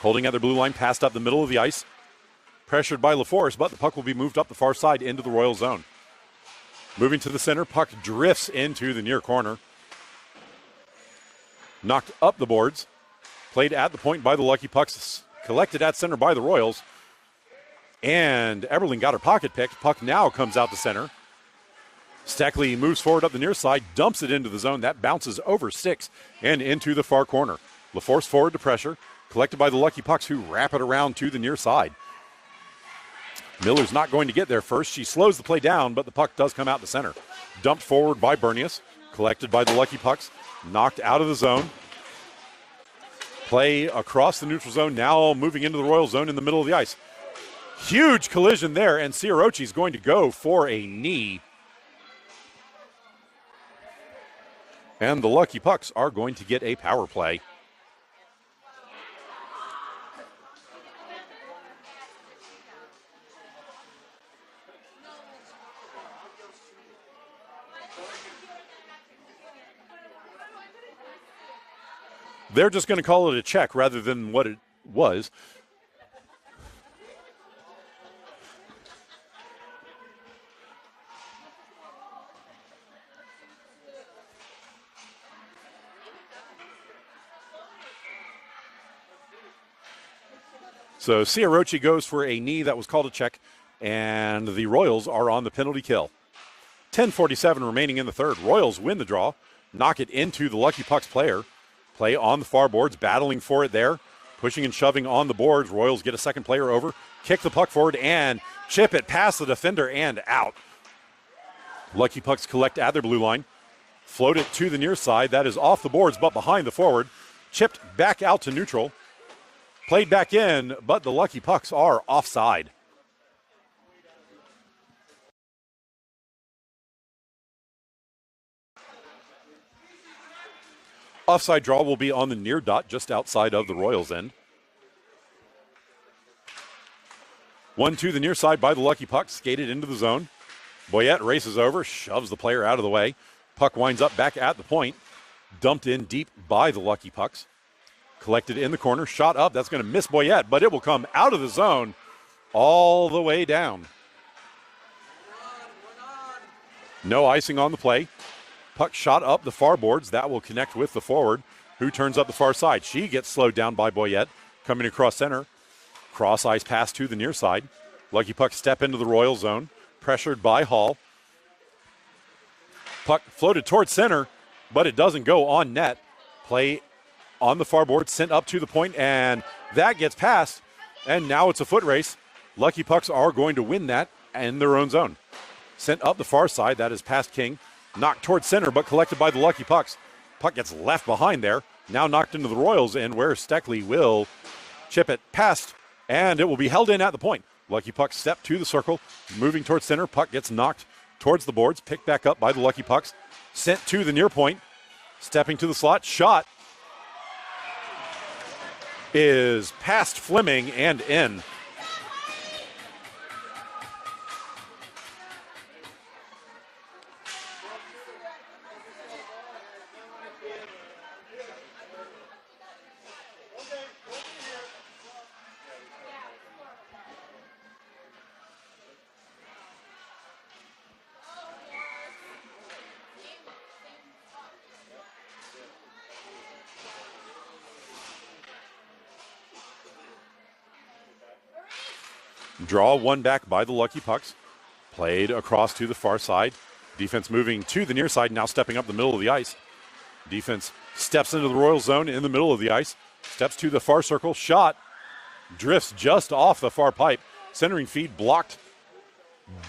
Holding at their blue line, passed up the middle of the ice. Pressured by LaForce, but the puck will be moved up the far side into the Royal zone. Moving to the center, puck drifts into the near corner. Knocked up the boards. Played at the point by the Lucky Pucks. Collected at center by the Royals. And Eberling got her pocket picked. Puck now comes out the center. Steckley moves forward up the near side, dumps it into the zone. That bounces over sticks and into the far corner. LaForce forward to pressure. Collected by the Lucky Pucks, who wrap it around to the near side. Miller's not going to get there first. She slows the play down, but the puck does come out the center. Dumped forward by Bernius. Collected by the Lucky Pucks. Knocked out of the zone. Play across the neutral zone, now moving into the Royal zone in the middle of the ice. Huge collision there, and Ciarocci is going to go for a knee. And the Lucky Pucks are going to get a power play. They're just going to call it a check rather than what it was. So Ciarocci goes for a knee. That was called a check, and the Royals are on the penalty kill. 10:47 remaining in the third. Royals win the draw, knock it into the Lucky Pucks player. Play on the far boards, battling for it there, pushing and shoving on the boards. Royals get a second player over, kick the puck forward, and chip it past the defender and out. Lucky Pucks collect at their blue line, float it to the near side. That is off the boards, but behind the forward. Chipped back out to neutral. Played back in, but the Lucky Pucks are offside. Offside draw will be on the near dot, just outside of the Royals' end. 1-2 the near side by the Lucky Pucks, skated into the zone. Boyette races over, shoves the player out of the way. Puck winds up back at the point. Dumped in deep by the Lucky Pucks. Collected in the corner, shot up. That's going to miss Boyette, but it will come out of the zone all the way down. No icing on the play. Puck shot up the far boards. That will connect with the forward, who turns up the far side. She gets slowed down by Boyette, coming across center. Cross ice pass to the near side. Lucky Puck step into the Royal zone, pressured by Hall. Puck floated towards center, but it doesn't go on net. Play on the far board, sent up to the point, and that gets past. And now it's a foot race. Lucky Pucks are going to win that in their own zone. Sent up the far side, that is past King. Knocked towards center, but collected by the Lucky Pucks. Puck gets left behind there. Now knocked into the Royals, and where Steckley will chip it past, and it will be held in at the point. Lucky Pucks step to the circle, moving towards center. Puck gets knocked towards the boards, picked back up by the Lucky Pucks. Sent to the near point, stepping to the slot. Shot is past Fleming and in. Draw one back by the Lucky Pucks. Played across to the far side. Defense moving to the near side, now stepping up the middle of the ice. Defense steps into the Royal zone in the middle of the ice. Steps to the far circle. Shot drifts just off the far pipe. Centering feed blocked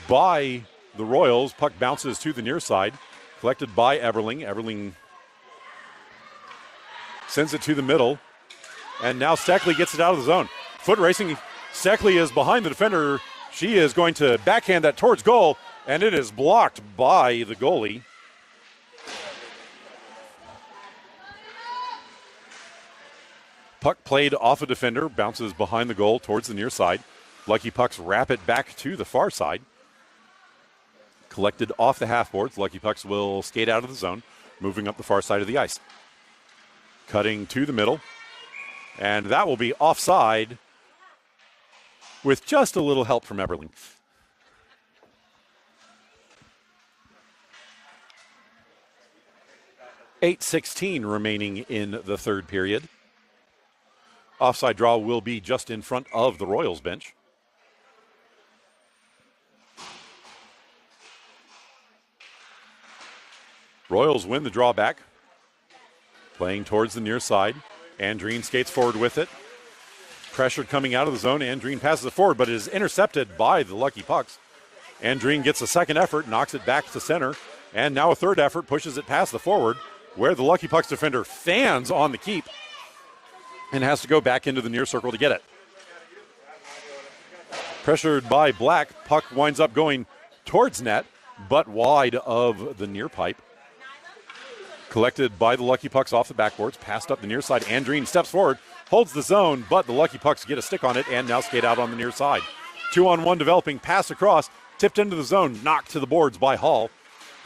by the Royals. Puck bounces to the near side. Collected by Eberling. Eberling sends it to the middle. And now Steckley gets it out of the zone. Foot racing. Steckley is behind the defender. She is going to backhand that towards goal, and it is blocked by the goalie. Puck played off a defender, bounces behind the goal towards the near side. Lucky Pucks wrap it back to the far side. Collected off the half boards. Lucky Pucks will skate out of the zone, moving up the far side of the ice. Cutting to the middle. And that will be offside with just a little help from Eberling. .8:16 remaining in the third period. Offside draw will be just in front of the Royals bench. Royals win the draw back. Playing towards the near side. Andreen skates forward with it. Pressured coming out of the zone. Andreen passes it forward, but it is intercepted by the Lucky Pucks. Andreen gets a second effort, knocks it back to center, and now a third effort pushes it past the forward, where the Lucky Pucks defender fans on the keep and has to go back into the near circle to get it. Pressured by Black, puck winds up going towards net, but wide of the near pipe. Collected by the Lucky Pucks off the backboards, passed up the near side. Andreen steps forward, holds the zone, but the Lucky Pucks get a stick on it and now skate out on the near side. 2-on-1 developing, pass across, tipped into the zone, knocked to the boards by Hall.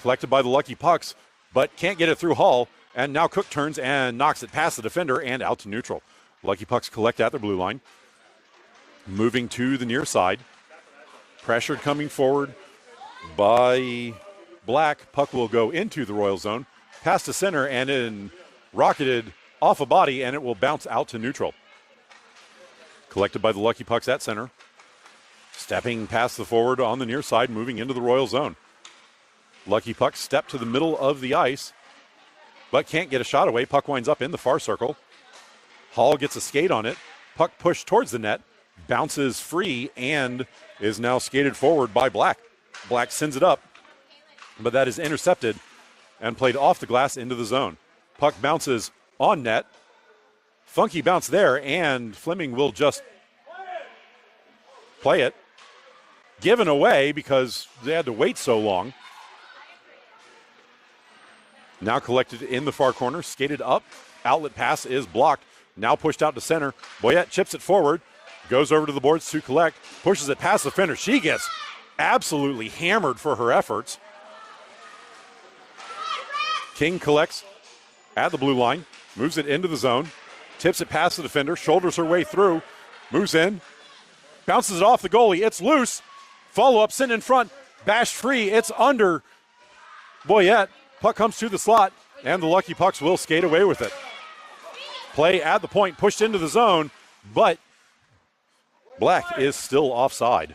Collected by the Lucky Pucks, but can't get it through Hall, and now Cook turns and knocks it past the defender and out to neutral. Lucky Pucks collect at the blue line. Moving to the near side. Pressured coming forward by Black. Puck will go into the Royal zone. Past the center and in rocketed off a body, and it will bounce out to neutral. Collected by the Lucky Pucks at center. Stepping past the forward on the near side, moving into the Royal zone. Lucky Pucks step to the middle of the ice, but can't get a shot away. Puck winds up in the far circle. Hall gets a skate on it. Puck pushed towards the net, bounces free, and is now skated forward by Black. Black sends it up, but that is intercepted and played off the glass into the zone. Puck bounces on net. Funky bounce there, and Fleming will just play it. Given away because they had to wait so long. Now collected in the far corner, skated up. Outlet pass is blocked. Now pushed out to center. Boyette chips it forward, goes over to the boards to collect, pushes it past the defender. She gets absolutely hammered for her efforts. King collects at the blue line, moves it into the zone, tips it past the defender, shoulders her way through, moves in, bounces it off the goalie. It's loose. Follow-up, sent in front, bashed free. It's under Boyette. Puck comes to the slot, and the Lucky Pucks will skate away with it. Play at the point, pushed into the zone, but Black is still offside.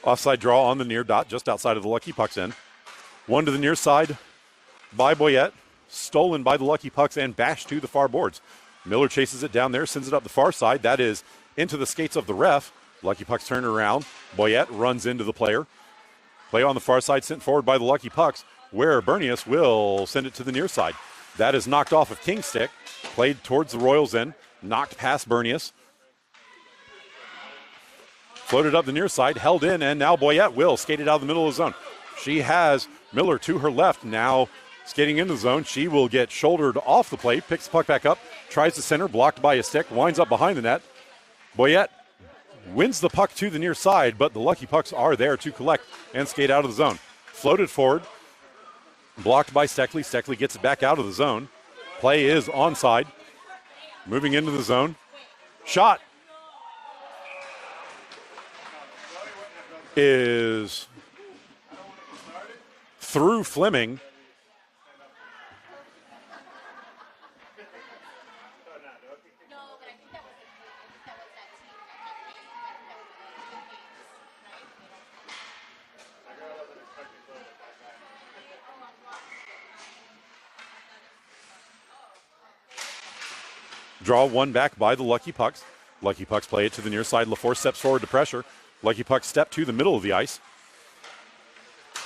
Offside draw on the near dot, just outside of the Lucky Pucks end. One to the near side by Boyette. Stolen by the Lucky Pucks and bashed to the far boards. Miller chases it down there, sends it up the far side. That is into the skates of the ref. Lucky Pucks turn around. Boyette runs into the player. Play on the far side sent forward by the Lucky Pucks, where Bernius will send it to the near side. That is knocked off of King's stick. Played towards the Royals end. Knocked past Bernius. Floated up the near side, held in, and now Boyette will skate it out of the middle of the zone. She has Miller to her left, now skating into the zone. She will get shouldered off the plate, picks the puck back up, tries to center, blocked by a stick, winds up behind the net. Boyette wins the puck to the near side, but the Lucky Pucks are there to collect and skate out of the zone. Floated forward, blocked by Steckley. Steckley gets it back out of the zone. Play is onside. Moving into the zone. Shot is through Fleming. Draw one back by the Lucky Pucks. Lucky Pucks play it to the near side. LaForce steps forward to pressure. Lucky Pucks step to the middle of the ice.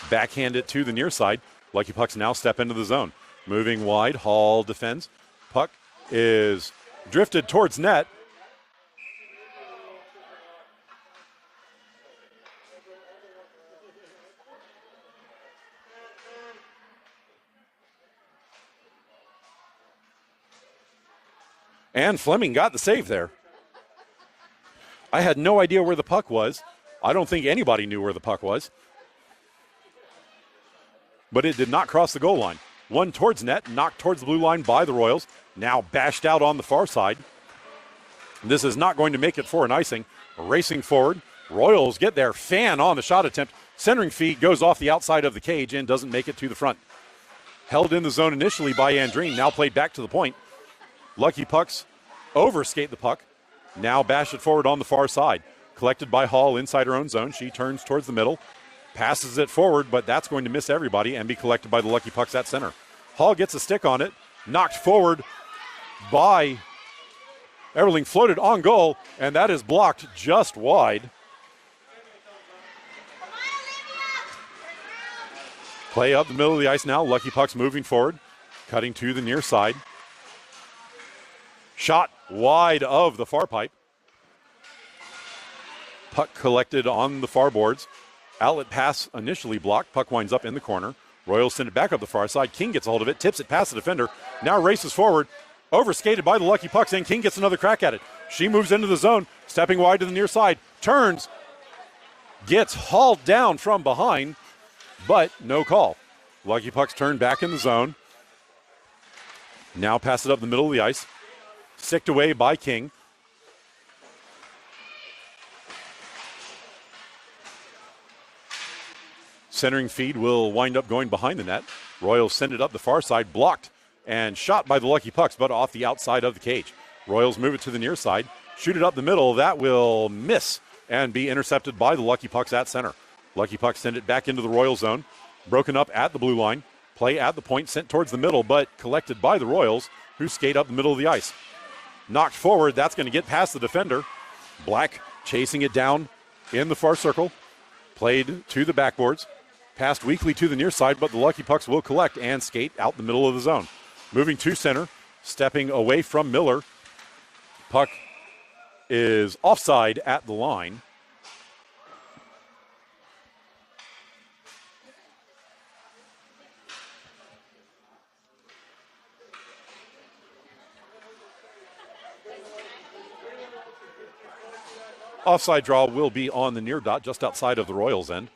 Backhand it to the near side. Lucky Pucks now step into the zone. Moving wide, Hall defends. Puck is drifted towards net. And Fleming got the save there. I had no idea where the puck was. I don't think anybody knew where the puck was. But it did not cross the goal line. One towards net, knocked towards the blue line by the Royals. Now bashed out on the far side. This is not going to make it for an icing. Racing forward. Royals get their fan on the shot attempt. Centering feed goes off the outside of the cage and doesn't make it to the front. Held in the zone initially by Andreen. Now played back to the point. Lucky Pucks overskate the puck. Now bash it forward on the far side. Collected by Hall inside her own zone. She turns towards the middle. Passes it forward, but that's going to miss everybody and be collected by the Lucky Pucks at center. Hall gets a stick on it. Knocked forward by Everling. Floated on goal, and that is blocked just wide. Play up the middle of the ice now. Lucky Pucks moving forward. Cutting to the near side. Shot wide of the far pipe. Puck collected on the far boards. Outlet pass initially blocked. Puck winds up in the corner. Royals send it back up the far side. King gets a hold of it, tips it past the defender. Now races forward. Overskated by the Lucky Pucks, and King gets another crack at it. She moves into the zone, stepping wide to the near side. Turns. Gets hauled down from behind, but no call. Lucky Pucks turn back in the zone. Now pass it up the middle of the ice. Sticked away by King. Centering feed will wind up going behind the net. Royals send it up the far side, blocked and shot by the Lucky Pucks, but off the outside of the cage. Royals move it to the near side, shoot it up the middle. That will miss and be intercepted by the Lucky Pucks at center. Lucky Pucks send it back into the Royal zone. Broken up at the blue line. Play at the point, sent towards the middle, but collected by the Royals, who skate up the middle of the ice. Knocked forward, that's going to get past the defender. Black chasing it down in the far circle. Played to the backboards. Passed weakly to the near side, but the Lucky Pucks will collect and skate out the middle of the zone. Moving to center, stepping away from Miller. Puck is offside at the line. Offside draw will be on the near dot, just outside of the Royals' end.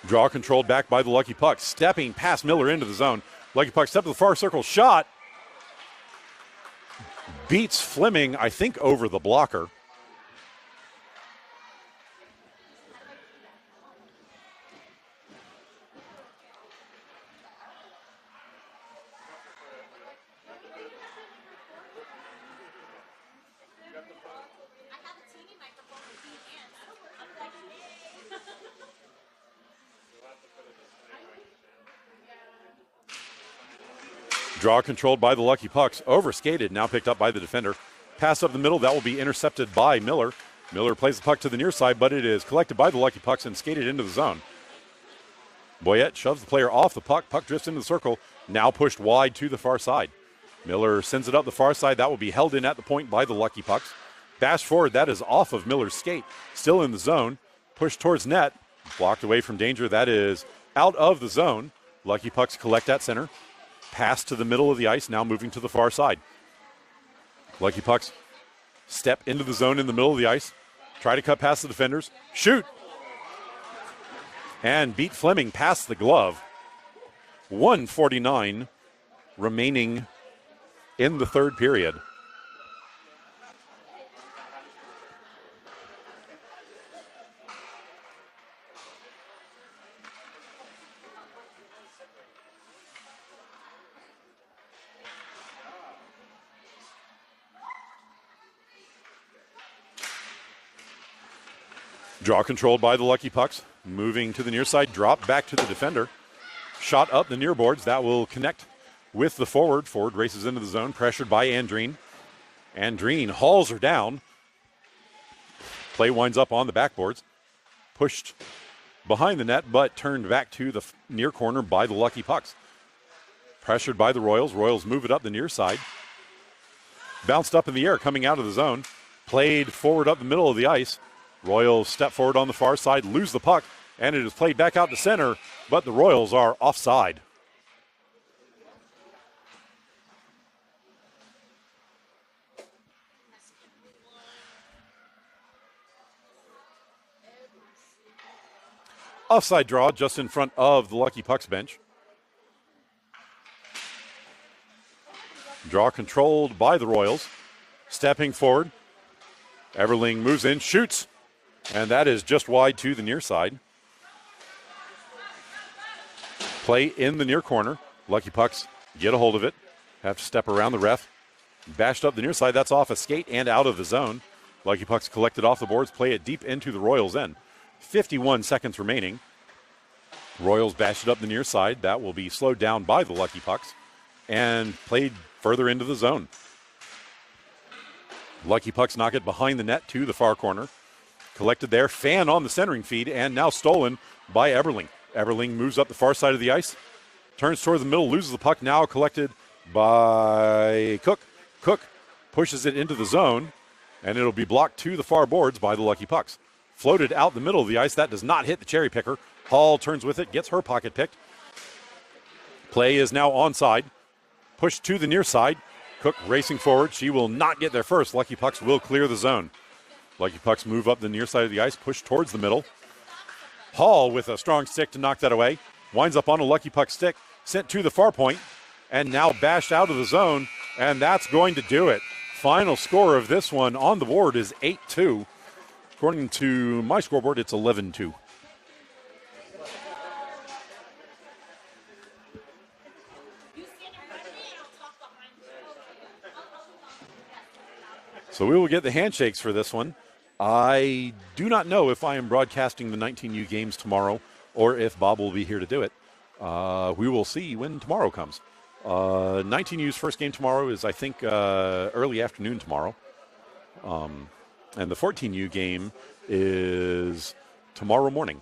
Draw controlled back by the Lucky Pucks. Stepping past Miller into the zone. Lucky Pucks step to the far circle. Shot. Beats Fleming, I think, over the blocker. Draw controlled by the Lucky Pucks. Overskated, now picked up by the defender. Pass up the middle, that will be intercepted by Miller. Miller plays the puck to the near side, but it is collected by the Lucky Pucks and skated into the zone. Boyette shoves the player off the puck. Puck drifts into the circle, now pushed wide to the far side. Miller sends it up the far side. That will be held in at the point by the Lucky Pucks. Bash forward, that is off of Miller's skate. Still in the zone. Pushed towards net. Blocked away from danger. That is out of the zone. Lucky Pucks collect at center. Pass to the middle of the ice, now moving to the far side. Lucky Pucks step into the zone in the middle of the ice. Try to cut past the defenders. Shoot! And beat Fleming past the glove. 1:49 remaining in the third period. Draw controlled by the Lucky Pucks. Moving to the near side, drop back to the defender. Shot up the near boards. That will connect with the forward. Forward races into the zone, pressured by Andreen. Andreen hauls her down. Play winds up on the backboards. pushed behind the net, but turned back to the near corner by the Lucky Pucks. Pressured by the Royals. Royals move it up the near side. Bounced up in the air coming out of the zone. Played forward up the middle of the ice. Royals step forward on the far side, lose the puck, and it is played back out to center, but the Royals are offside. Offside draw just in front of the Lucky Pucks bench. Draw controlled by the Royals. Stepping forward. Everling moves in, shoots, and that is just wide to the near side. Play in the near corner. Lucky Pucks get a hold of it. Have to step around the ref. Bashed up the near side. That's off a skate and out of the zone. Lucky Pucks collected off the boards. Play it deep into the Royals' end. 51 seconds remaining. Royals bash it up the near side. That will be slowed down by the Lucky Pucks and played further into the zone. Lucky Pucks knock it behind the net to the far corner. Collected there, fan on the centering feed, and now stolen by Everling. Everling moves up the far side of the ice, turns toward the middle, loses the puck, now collected by Cook. Cook pushes it into the zone, and it'll be blocked to the far boards by the Lucky Pucks. Floated out the middle of the ice. That does not hit the cherry picker. Hall turns with it, gets her pocket picked. Play is now onside. Pushed to the near side. Cook racing forward. She will not get there first. Lucky Pucks will clear the zone. Lucky Pucks move up the near side of the ice, push towards the middle. Hall with a strong stick to knock that away. Winds up on a Lucky Puck stick, sent to the far point, and now bashed out of the zone, and that's going to do it. Final score of this one on the board is 8-2. According to my scoreboard, it's 11-2. So we will get the handshakes for this one. I do not know if I am broadcasting the 19U games tomorrow or if Bob will be here to do it. We will see when tomorrow comes. 19U's first game tomorrow is, I think, early afternoon tomorrow. And the 14U game is tomorrow morning.